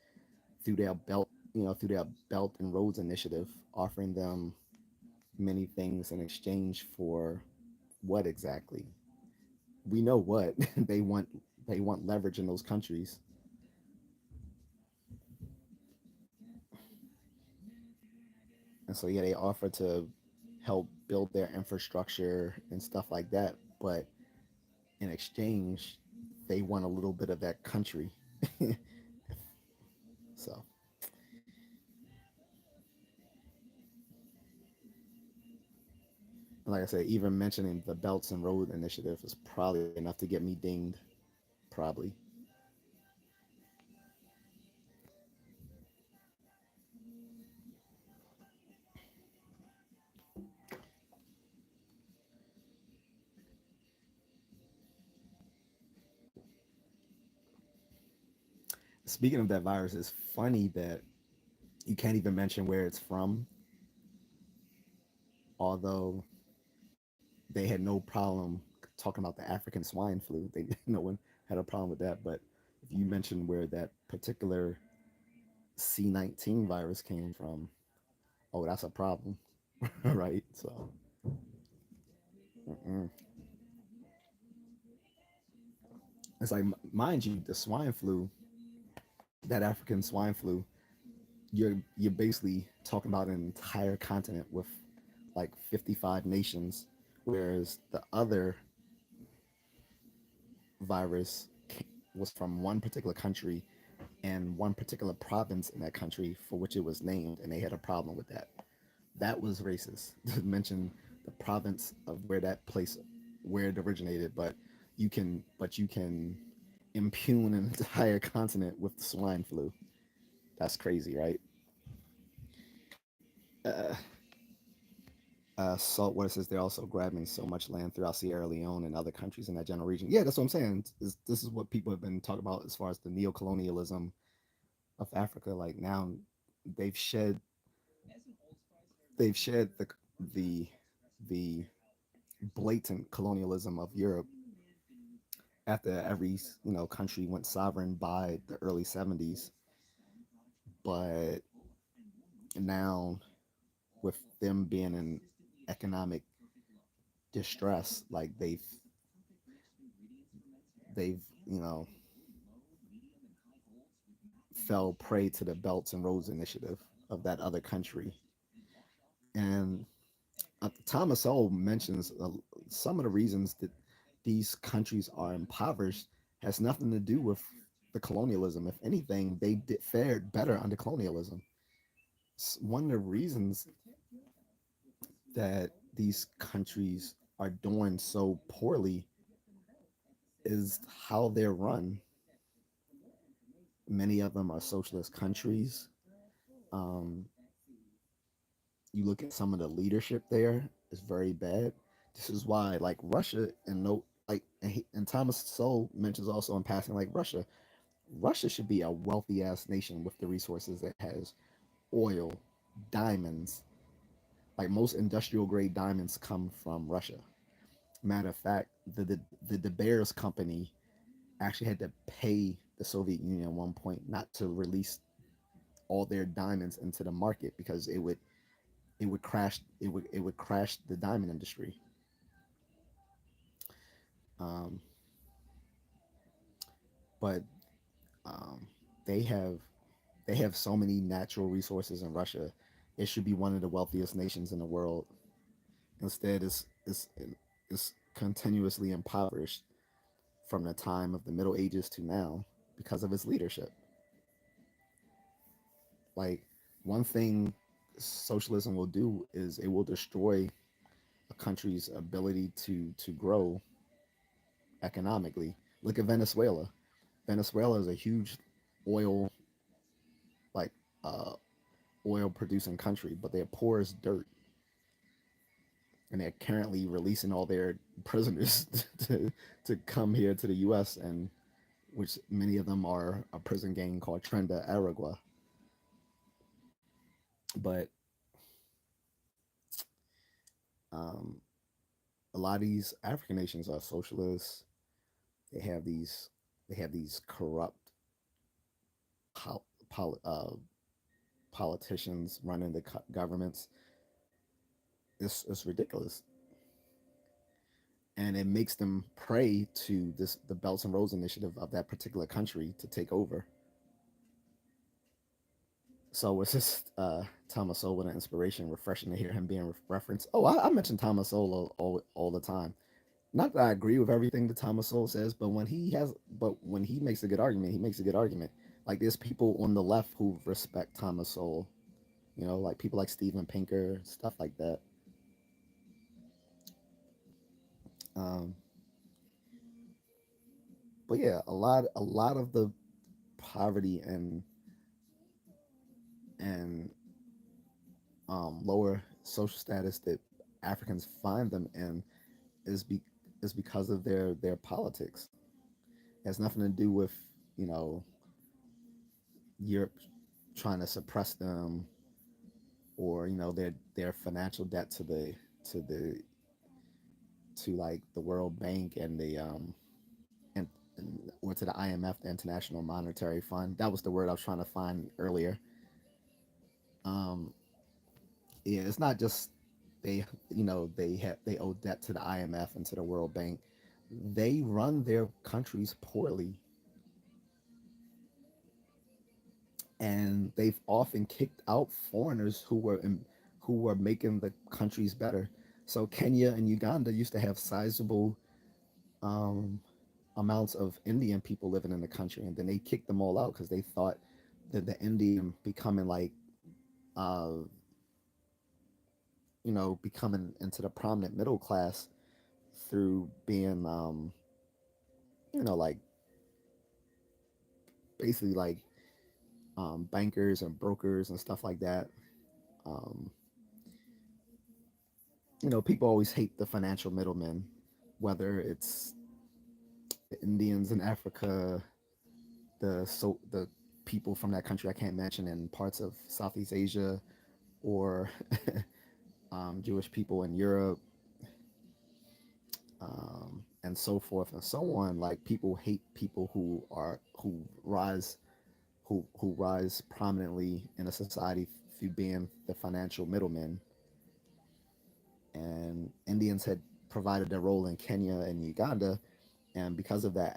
A: through their Belt and Roads Initiative, offering them many things in exchange for what exactly? We know what they want leverage in those countries. And so yeah, they offer to help build their infrastructure and stuff like that, but in exchange, they want a little bit of that country. So, like I said, even mentioning the Belts and Road Initiative is probably enough to get me dinged. Probably. Speaking of that virus, it's funny that you can't even mention where it's from, although they had no problem talking about the African swine flu. They no one had a problem with that. But if you mention where that particular C-19 virus came from, oh, that's a problem, right? So, mm-mm. It's like, mind you, the swine flu, that African swine flu, you're basically talking about an entire continent with like 55 nations, whereas the other virus was from one particular country and one particular province in that country for which it was named, and they had a problem with that. That was racist to mention the province of where it originated, but you can impugn an entire continent with the swine flu. That's crazy, right? Uh, Saltwater says they're also grabbing so much land throughout Sierra Leone and other countries in that general region. Yeah, that's what I'm saying. This is what people have been talking about as far as the neo-colonialism of Africa. Like now, they've shed they've shed the the blatant colonialism of Europe after every country went sovereign by the early 70s. But now, with them being in economic distress, like they've fell prey to the Belts and Roads Initiative of that other country. And Thomas Sowell mentions some of the reasons that these countries are impoverished has nothing to do with the colonialism. If anything, they fared better under colonialism. One of the reasons. that these countries are doing so poorly is how they're run. Many of them are socialist countries. Um, you look at some of the leadership there; it's very bad. This is why, like Russia, and no, like, and Thomas Sowell mentions also in passing, like Russia should be a wealthy ass nation with the resources it has: oil, diamonds. Like most industrial grade diamonds come from Russia. Matter of fact, the De Beers company actually had to pay the Soviet Union at one point not to release all their diamonds into the market because it would crash the diamond industry. Um, but um, they have they have so many natural resources in Russia. It should be one of the wealthiest nations in the world. Instead, it's continuously impoverished from the time of the Middle Ages to now because of its leadership. Like one thing socialism will do is it will destroy a country's ability to grow economically. Look at Venezuela. Venezuela is a huge oil like uh, oil producing country, but they're poor as dirt, and they're currently releasing all their prisoners to come here to the U.S. and which many of them are a prison gang called Trenda Aragua. But um, a lot of these African nations are socialists. They have these they have these corrupt pol- pol- uh, politicians running the governments. It's ridiculous, and it makes them prey to this the Belts and Roads initiative of that particular country to take over. So it's just Thomas Sowell with an inspiration, refreshing to hear him being referenced. Oh, I mention Thomas Sowell all the time. Not that I agree with everything that Thomas Sowell says, but when he makes a good argument, he makes a good argument. Like there's people on the left who respect Thomas Sowell, like people like Steven Pinker, stuff like that. Um, but yeah, a lot of the poverty and lower social status that Africans find them in is be is because of their politics. It has nothing to do with you know Europe trying to suppress them or their financial debt to the to like the World Bank and or to the IMF, the International Monetary Fund. That was the word I was trying to find earlier. Um, yeah, it's not just they owe debt to the IMF and to the World Bank. They run their countries poorly, and they've often kicked out foreigners who were making the countries better. So Kenya and Uganda used to have sizable um, amounts of Indian people living in the country, and then they kicked them all out because they thought that the Indian becoming like uh, becoming into the prominent middle class through being like basically like bankers and brokers and stuff like that. Um, people always hate the financial middlemen, whether it's the Indians in Africa, the people from that country I can't mention in parts of Southeast Asia, or Jewish people in Europe, and so forth and so on. Like people hate people who rise prominently in a society through being the financial middlemen. And Indians had provided their role in Kenya and Uganda, and because of that,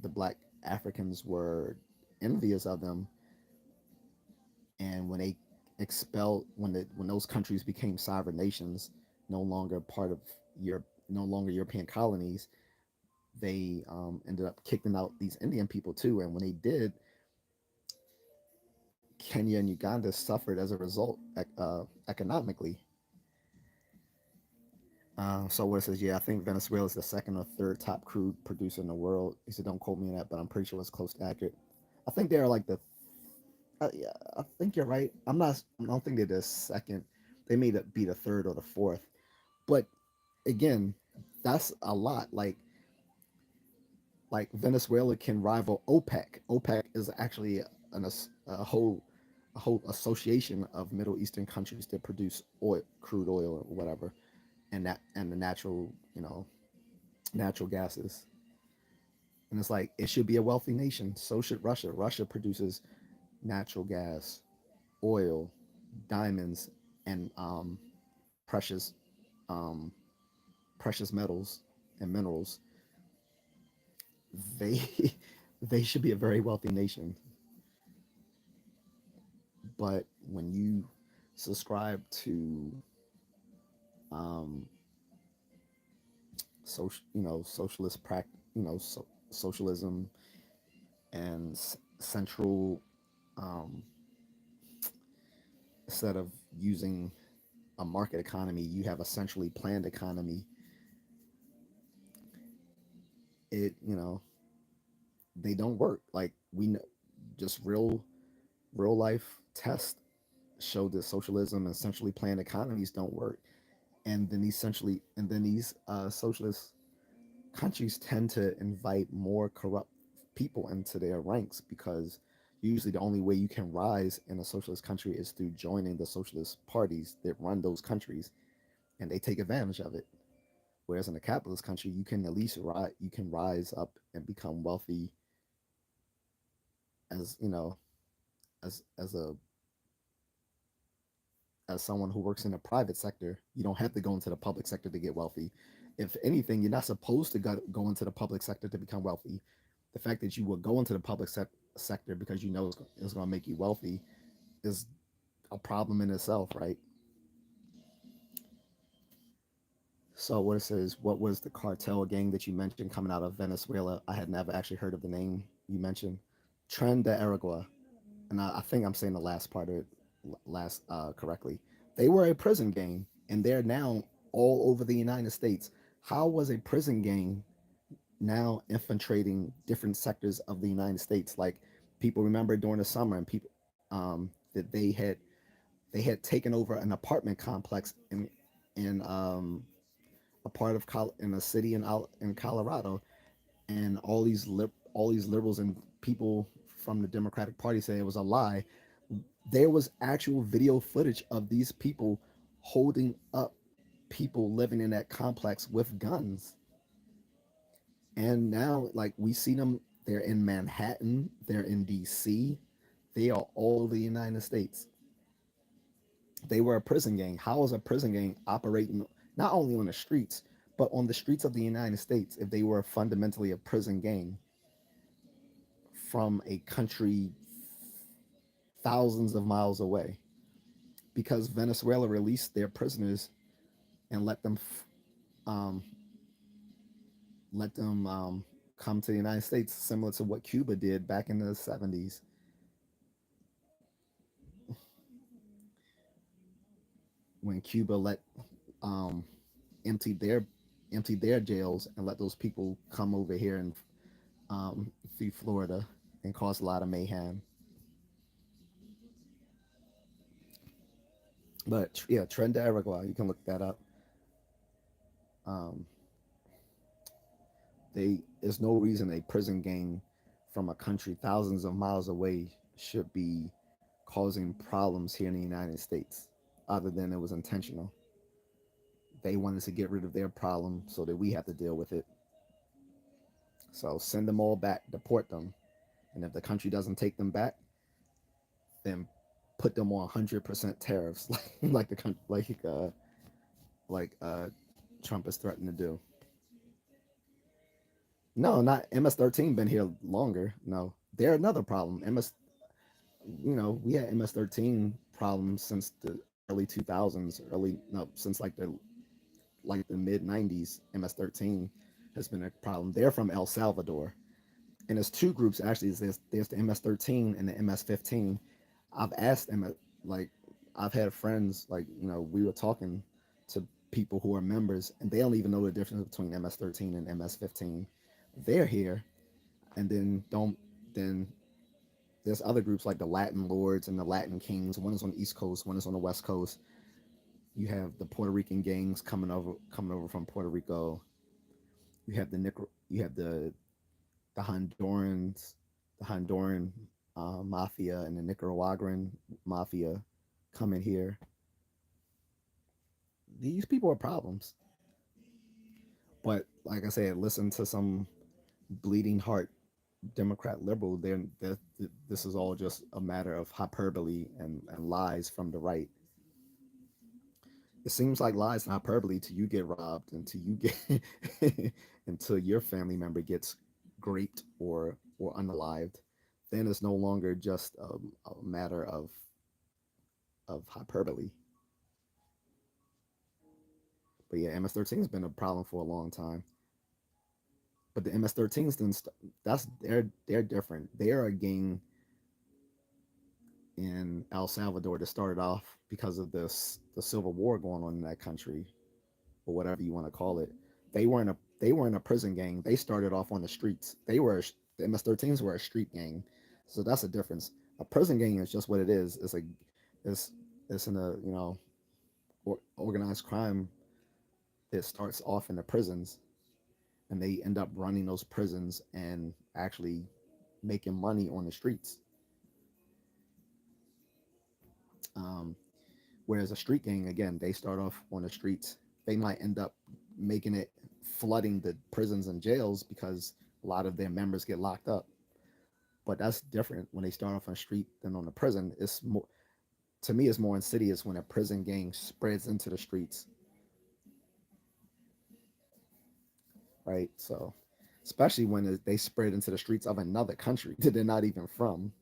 A: the black Africans were envious of them. And when they expelled, when those countries became sovereign nations, no longer part of Europe, no longer European colonies, they ended up kicking out these Indian people too. And when they did, Kenya and Uganda suffered as a result economically. So what it says, yeah, I think Venezuela is the second or third top crude producer in the world. He said, don't quote me on that, but I'm pretty sure it's close to accurate. I think they're like the, yeah, I think you're right. I don't think they're the second. They may be the third or the fourth. But again, that's a lot. Like Venezuela can rival OPEC. OPEC is actually a whole association of Middle Eastern countries that produce oil, crude oil or whatever, and the natural, natural gases. And it's like it should be a wealthy nation. So should Russia. Russia produces natural gas, oil, diamonds, and precious um, precious metals and minerals. They they should be a very wealthy nation. But when you subscribe to um, socialist socialism and central, um, instead of using a market economy, you have a centrally planned economy. It they don't work. Like we know, just real life tests show that socialism and centrally planned economies don't work. And then these socialist countries tend to invite more corrupt people into their ranks, because usually the only way you can rise in a socialist country is through joining the socialist parties that run those countries, and they take advantage of it. Whereas in a capitalist country, you can at least rise up and become wealthy as as a as someone who works in the private sector. You don't have to go into the public sector to get wealthy. If anything, you're not supposed to go into the public sector to become wealthy. The fact that you will go into the sector because you know it's going to make you wealthy is a problem in itself, right? So what it says, what was the cartel gang that you mentioned coming out of Venezuela? I had never actually heard of the name you mentioned. Tren de Aragua, and I think I'm saying the last part of it last correctly. They were a prison gang, and they're now all over the United States. How was a prison gang now infiltrating different sectors of the United States? Like people remember during the summer, and people that they had taken over an apartment complex in a part of in a city in Colorado, and all these liberals and people from the Democratic Party say it was a lie. There was actual video footage of these people holding up people living in that complex with guns. And now, like, we see them, they're in Manhattan, they're in DC, they are all over the United States. They were a prison gang. How is a prison gang operating not only on the streets, but on the streets of the United States if they were fundamentally a prison gang from a country thousands of miles away? Because Venezuela released their prisoners and um, let them come to the United States, similar to what Cuba did back in the 70s, when Cuba um, empty their empty their jails and let those people come over here and through Florida and cause a lot of mayhem. But yeah, Tren de Aragua, you can look that up. Um, there's no reason a prison gang from a country thousands of miles away should be causing problems here in the United States, other than it was intentional. They wanted to get rid of their problem so that we have to deal with it. So send them all back, deport them, and if the country doesn't take them back, then put them on 100% tariffs, like the like Trump is threatening to do. No, not MS-13 been here longer. No, they're another problem. We had MS-13 problems since the early 2000s, since like the mid 90s. MS-13 has been a problem. They're from El Salvador, and there's two groups actually. There's the MS-13 and the MS-15. I've asked them, like, I've had friends, like, we were talking to people who are members, and they don't even know the difference between MS-13 and MS-15. They're here, and then there's other groups like the Latin Lords and the Latin Kings. One is on the East Coast, one is on the West Coast. You have the Puerto Rican gangs coming over from Puerto Rico. You have the Hondurans, the Honduran mafia, and the Nicaraguan mafia coming here. These people are problems. But like I said, listen to some bleeding heart Democrat liberal. This is all just a matter of hyperbole and lies from the right. It seems like lies and hyperbole till you get robbed, until you get until your family member gets raped or unalived. Then it's no longer just a matter of hyperbole. But yeah, MS-13 has been a problem for a long time. But the MS-13s didn't. That's they're different. They are a gang in El Salvador that started off because of the civil war going on in that country, or whatever you want to call it. They weren't a prison gang. They started off on the streets. The MS-13s were a street gang, so that's a difference. A prison gang is just what it is. It's it's in a organized crime that starts off in the prisons, and they end up running those prisons and actually making money on the streets. Um, Whereas a street gang, again, they start off on the streets. They might end up making it flooding the prisons and jails because a lot of their members get locked up. But that's different when they start off on the street than on the prison. It's more, to me, it's more insidious when a prison gang spreads into the streets, right? So, especially when they spread into the streets of another country that they're not even from.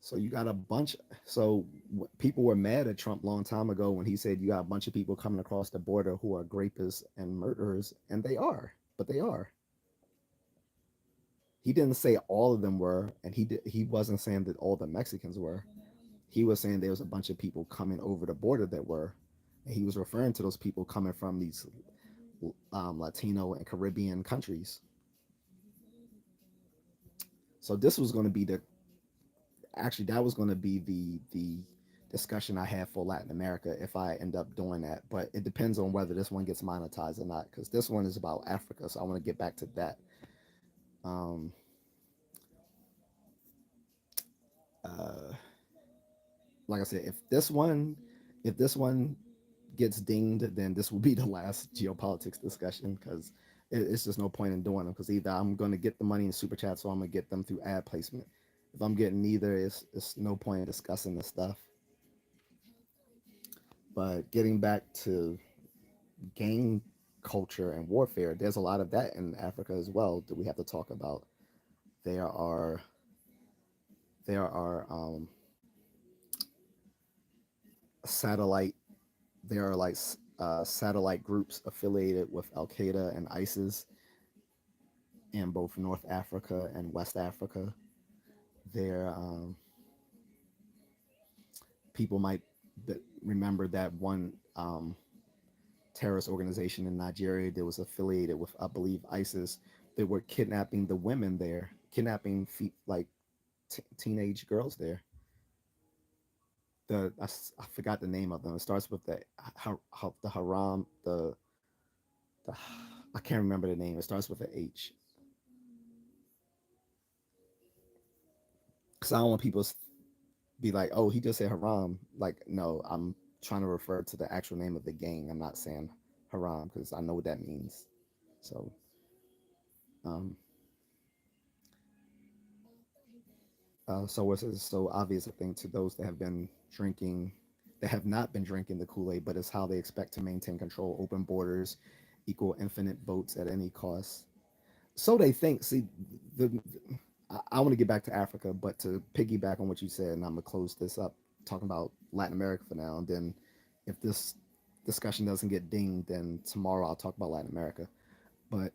A: So you got a bunch. So people were mad at Trump a long time ago when he said you got a bunch of people coming across the border who are rapists and murderers, and they are. But they are. He didn't say all of them were, and he wasn't saying that all the Mexicans were. He was saying there was a bunch of people coming over the border that were, and he was referring to those people coming from these Latino and Caribbean countries. So this was going to be the actually that was going to be the discussion I have for Latin America if I end up doing that. But it depends on whether this one gets monetized or not, because this one is about Africa. So I want to get back to that. Um, uh, like I said, if this one gets dinged, then this will be the last geopolitics discussion because it's just no point in doing them. Because either I'm going to get the money in super chats or I'm going to get them through ad placement. If I'm getting neither, it's no point in discussing this stuff. But getting back to gang culture and warfare, there's a lot of that in Africa as well that we have to talk about. There are there are satellite there are like satellite groups affiliated with Al Qaeda and ISIS in both North Africa and West Africa. There, people might remember that one terrorist organization in Nigeria that was affiliated with, I believe, ISIS. They were kidnapping the women there, kidnapping like teenage girls there. I forgot the name of them. It starts with the Haram the I can't remember the name. It starts with an H. Because I don't want people to be like, "Oh, he just said Haram." Like, no, I'm trying to refer to the actual name of the gang. I'm not saying Haram because I know what that means. So, um, so it's so obvious, I think, to those that have been drinking, that have not been drinking the Kool Aid, but it's how they expect to maintain control, open borders, equal infinite votes at any cost. So they think. See, I want to get back to Africa, but to piggyback on what you said, and I'm gonna close this up talking about Latin America for now. And then, if this discussion doesn't get dinged, then tomorrow I'll talk about Latin America. But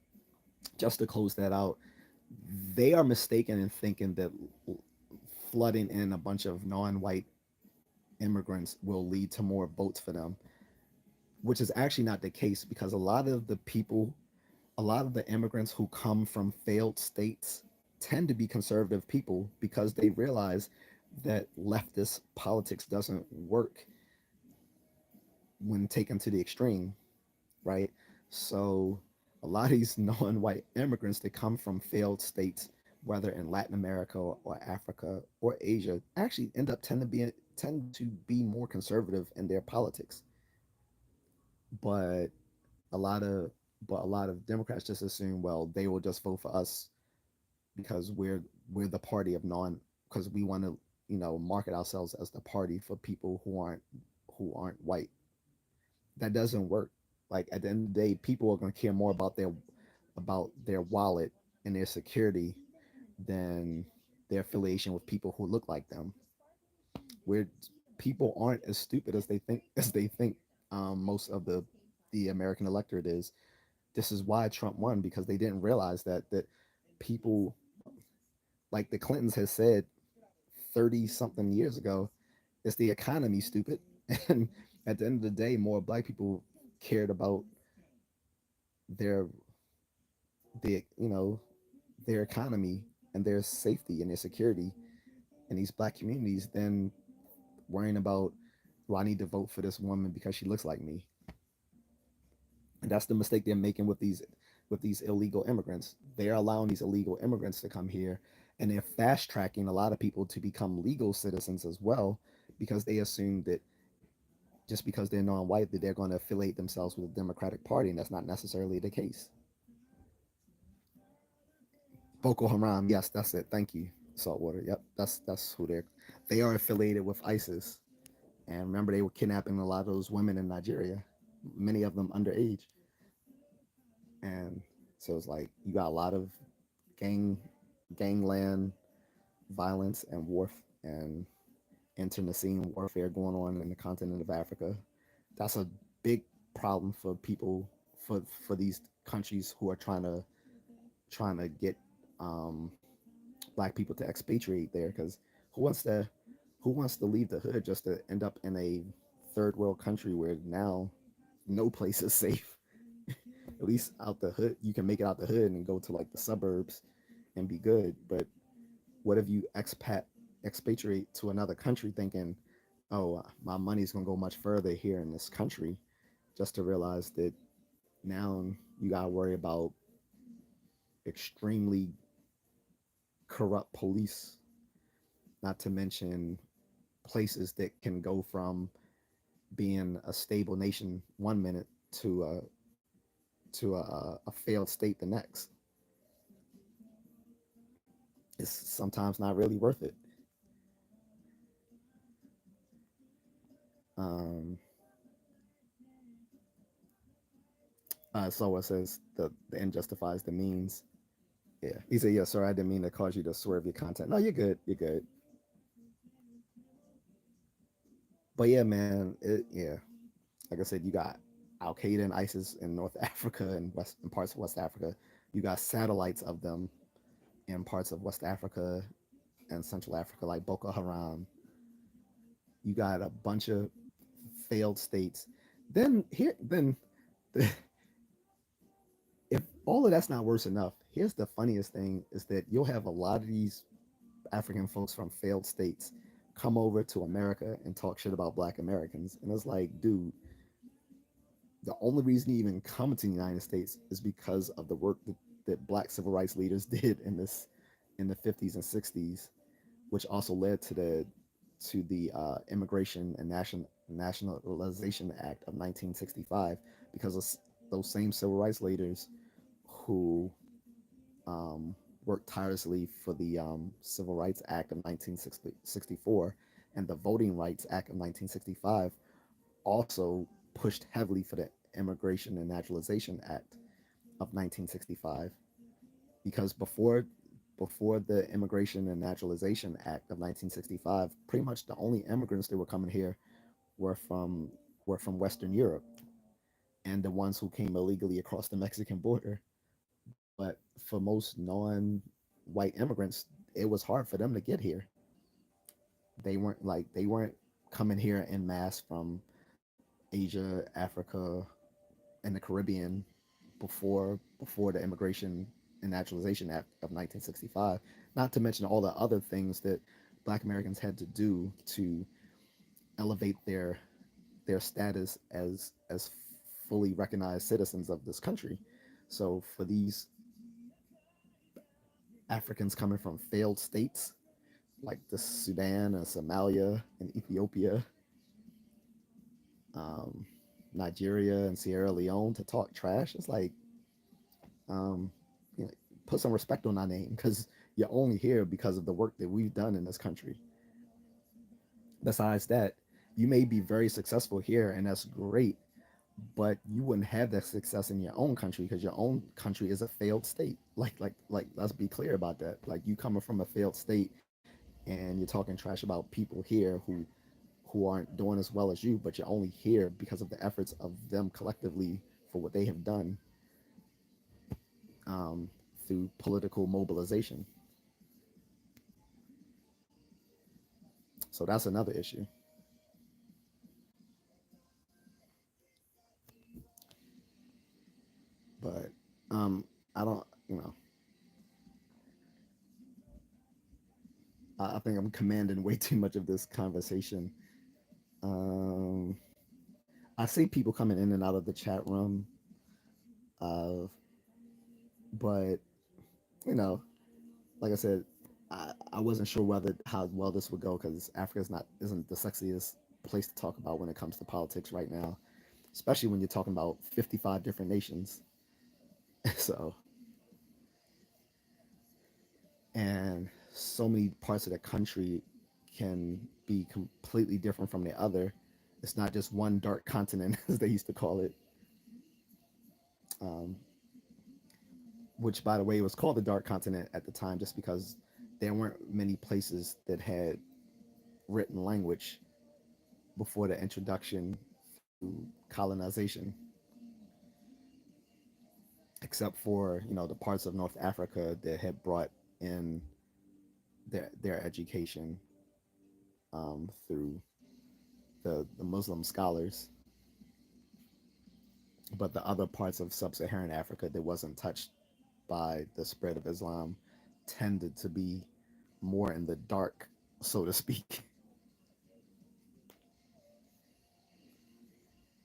A: just to close that out, they are mistaken in thinking that flooding in a bunch of non-white immigrants will lead to more votes for them, which is actually not the case because a lot of the immigrants who come from failed states tend to be conservative people because they realize that leftist politics doesn't work when taken to the extreme, right? So a lot of these non-white immigrants that come from failed states, whether in Latin America or Africa or Asia, actually end up tend to be more conservative in their politics. But a lot of a lot of Democrats just assume, well, they will just vote for us because we're the party of non because we want to market ourselves as the party for people who aren't white. That doesn't work. Like at the end of the day, people are going to care more about their wallet and their security than their affiliation with people who look like them. Where people aren't as stupid as they think. Most of the American electorate is. This is why Trump won because they didn't realize that people like the Clintons has said 30 something years ago, it's the economy, stupid. And at the end of the day, more black people cared about their you know their economy and their safety and their security in these black communities than worrying about, well, I need to vote for this woman because she looks like me. And that's the mistake they're making with these illegal immigrants. They're allowing these illegal immigrants to come here, and they're fast tracking a lot of people to become legal citizens as well because they assume that just because they're non-white that they're going to affiliate themselves with the Democratic Party, and that's not necessarily the case. Boko Haram, yes, that's it. Thank you, Saltwater. Yep, that's who they are affiliated with ISIS. And remember, they were kidnapping a lot of those women in Nigeria, many of them underage. And so it's like you got a lot of gang gangland violence and and internecine warfare going on in the continent of Africa. That's a big problem for people for these countries who are trying to get um, black people to expatriate there because who wants to who wants to leave the hood just to end up in a third world country where now no place is safe. At least out the hood, you can make it out the hood and go to like the suburbs and be good. But what if you expatriate to another country thinking, oh, my money's gonna go much further here in this country, just to realize that now you gotta worry about extremely corrupt police, not to mention places that can go from being a stable nation one minute to a failed state the next. It's sometimes not really worth it. Um, so it says the end justifies the means. Yeah, he said, "Yeah, sorry, I didn't mean to cause you to swerve your content. No, you're good. You're good." But yeah, man, yeah, like I said, you got Al Qaeda and ISIS in North Africa and West and parts of West Africa. You got satellites of them in parts of West Africa and Central Africa, like Boko Haram. You got a bunch of failed states. Then if all of that's not worse enough, here's the funniest thing: is that you'll have a lot of these African folks from failed states come over to America and talk shit about Black Americans, and it's like, dude, the only reason you even come to the United States is because of the work that Black civil rights leaders did in the 50s and 60s, which also led to the Immigration and Nationalization Act of 1965, because of those same civil rights leaders who worked tirelessly for the Civil Rights Act of 1964 and the Voting Rights Act of 1965 also pushed heavily for the Immigration and Naturalization Act of 1965, because before the Immigration and Naturalization Act of 1965, pretty much the only immigrants that were coming here were from were from Western Europe and the ones who came illegally across the Mexican border. But for most non-white immigrants, it was hard for them to get here. They weren't coming here en masse from Asia, Africa, and the Caribbean before the Immigration and Naturalization Act of 1965. Not to mention all the other things that Black Americans had to do to elevate their status as fully recognized citizens of this country. So for these Africans coming from failed states like the Sudan and Somalia and Ethiopia, um, Nigeria and Sierra Leone to talk trash, it's like, um, you know, put some respect on our name because you're only here because of the work that we've done in this country. Besides that, you may be very successful here, and that's great, but you wouldn't have that success in your own country because your own country is a failed state. Like, let's be clear about that. Like, you coming from a failed state and you're talking trash about people here who aren't doing as well as you, but you're only here because of the efforts of them collectively for what they have done, um, through political mobilization. So that's another issue. But I don't, you know, I think I'm commanding way too much of this conversation. Um, I see people coming in and out of the chat room, uh, but you know, like I said, I wasn't sure whether how well this would go because Africa is not isn't the sexiest place to talk about when it comes to politics right now, especially when you're talking about 55 different nations. So, and so many parts of the country can be completely different from the other. It's not just one dark continent, as they used to call it, um, which, by the way, was called the dark continent at the time just because there weren't many places that had written language before the introduction through colonization, except for the parts of North Africa that had brought in their education, through the Muslim scholars. But the other parts of sub-Saharan Africa that wasn't touched by the spread of Islam tended to be more in the dark, so to speak.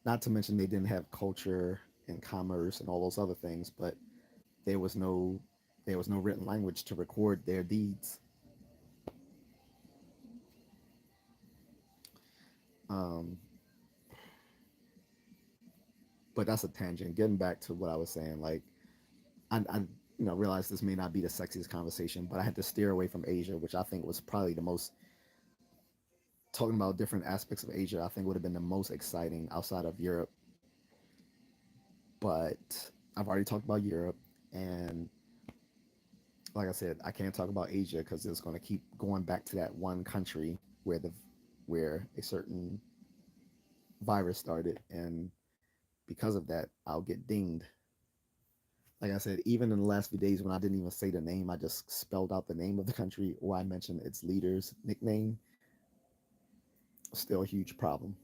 A: Not to mention they didn't have culture and commerce and all those other things, but there was no there was no written language to record their deeds. Um, but that's a tangent. Getting back to what I was saying, like I realized this may not be the sexiest conversation, but I had to steer away from Asia, which I think was probably the most talking about different aspects of Asia. I think would have been the most exciting outside of Europe. But I've already talked about Europe, and like I said, I can't talk about Asia because it's going to keep going back to that one country where a certain virus started, and because of that, I'll get dinged. Like I said, even in the last few days when I didn't even say the name, I just spelled out the name of the country or I mentioned its leader's nickname. Still a huge problem.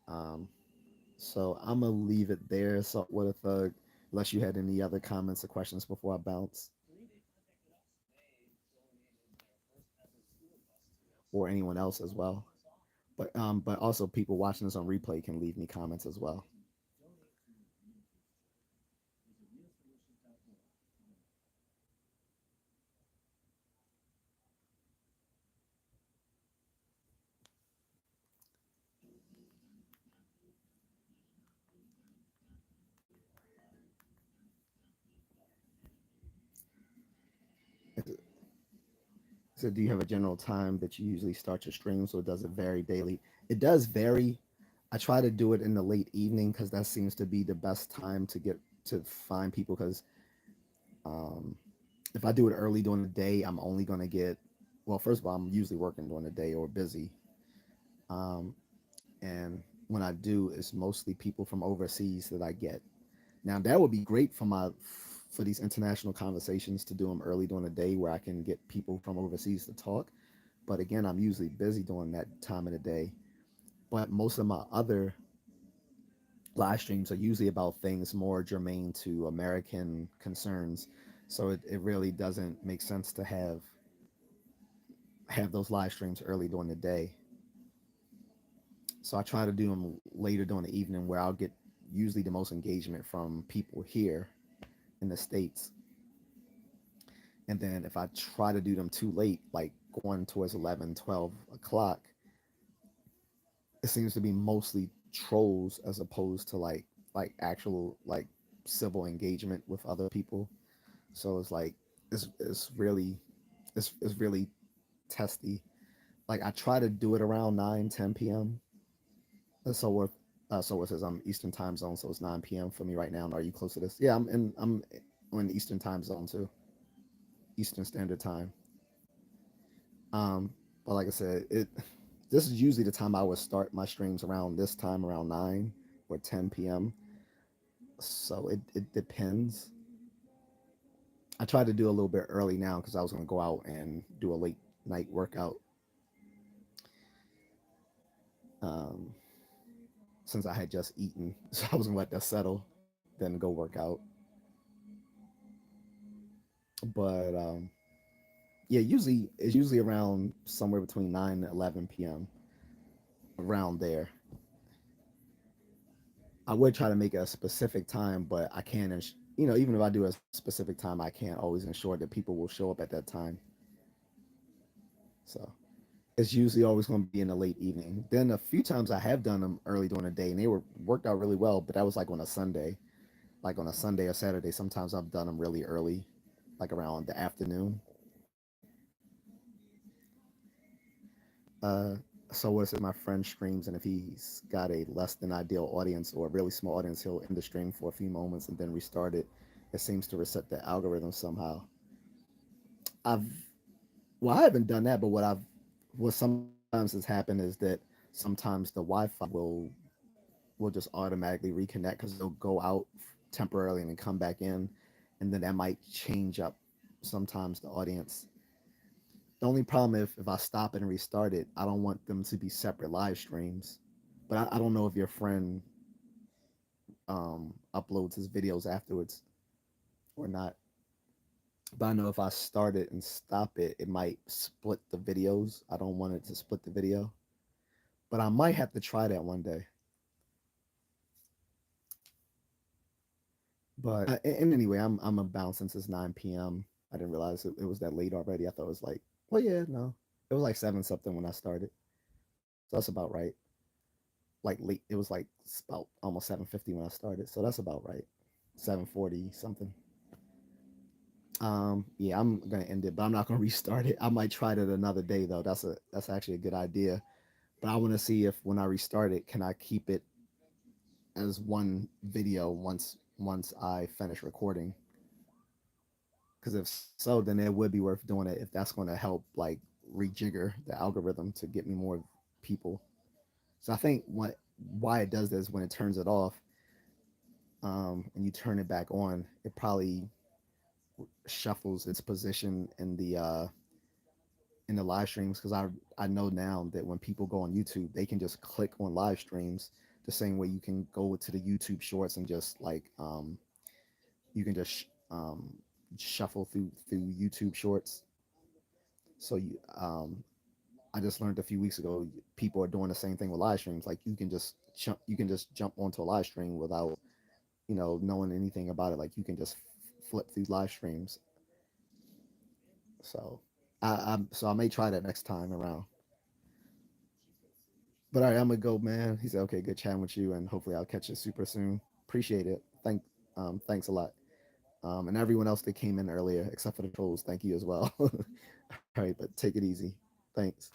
A: Um, so I'm gonna leave it there. So what a thug. Unless you had any other comments or questions before I bounce, or anyone else as well. But also people watching this on replay can leave me comments as well. So do you have a general time that you usually start your streams, or does it vary daily? It does vary. I try to do it in the late evening because that seems to be the best time to find people. Because um, if I do it early during the day, I'm only going to get, well, first of all, I'm usually working during the day or busy. Um, and when I do, it's mostly people from overseas that I get. Now that would be great for my for these international conversations to do them early during the day where I can get people from overseas to talk. But again, I'm usually busy during that time of the day. But most of my other live streams are usually about things more germane to American concerns. So it really doesn't make sense to have those live streams early during the day. So I try to do them later during the evening where I'll get usually the most engagement from people here in the States. And then if I try to do them too late, like going towards 11, 12 o'clock, it seems to be mostly trolls as opposed to like actual like civil engagement with other people. So it's like it's really it's really testy. Like I try to do it around 9, 10 p.m. So what says I'm Eastern time zone, so it's 9 p.m. for me right now. And are you close to this? Yeah, I'm in Eastern time zone too, Eastern Standard Time. But like I said, it this is usually the time I would start my streams around this time, around 9 or 10 p.m. So it depends. I tried to do a little bit early now because I was going to go out and do a late night workout. Um, since I had just eaten, so I was going to let that settle, then go work out. But yeah, usually it's usually around somewhere between 9 and 11 p.m. around there. I would try to make a specific time, but I can't. Even if I do a specific time, I can't always ensure that people will show up at that time. So it's usually always going to be in the late evening. Then a few times I have done them early during the day, and they were worked out really well. But that was like on a Sunday, like on a Sunday or Saturday. Sometimes I've done them really early, like around the afternoon. Uh, so what's it? My friend streams, and if he's got a less than ideal audience or a really small audience, he'll end the stream for a few moments and then restart it. It seems to reset the algorithm somehow. I've I haven't done that, but what sometimes has happened is that sometimes the Wi-Fi will just automatically reconnect because it'll go out temporarily and then come back in, and then that might change up sometimes the audience. The only problem if I stop it and restart it, I don't want them to be separate live streams. But I don't know if your friend uploads his videos afterwards or not. But I know if I start it and stop it, it might split the videos. I don't want it to split the video, but I might have to try that one day. But and anyway, I'm about since it's 9 p.m. I didn't realize it was that late already. I thought it was like, well, yeah, no, it was like seven something when I started, so that's about right. Like late, it was like about almost 7:50 when I started, so that's about right. 7:40 something. Yeah, I'm gonna end it, but I'm not gonna restart it. I might try it another day though. That's actually a good idea. But I want to see if when I restart it, can I keep it as one video once I finish recording? Because if so, then it would be worth doing it if that's going to help like rejigger the algorithm to get me more people. So I think what why it does this when it turns it off and you turn it back on, it probably shuffles its position in the live streams because I know now that when people go on YouTube, they can just click on live streams the same way you can go to the YouTube Shorts and just like you can just shuffle through YouTube Shorts. So I just learned a few weeks ago people are doing the same thing with live streams. Like you can just jump onto a live stream without knowing anything about it. Like you can just flip through live streams. So I may try that next time around. But all right, I'm gonna go, man. He said, "Okay, good chatting with you, and hopefully I'll catch you super soon. Appreciate it. Thanks a lot. And everyone else that came in earlier, except for the trolls, thank you as well. All right, but take it easy. Thanks."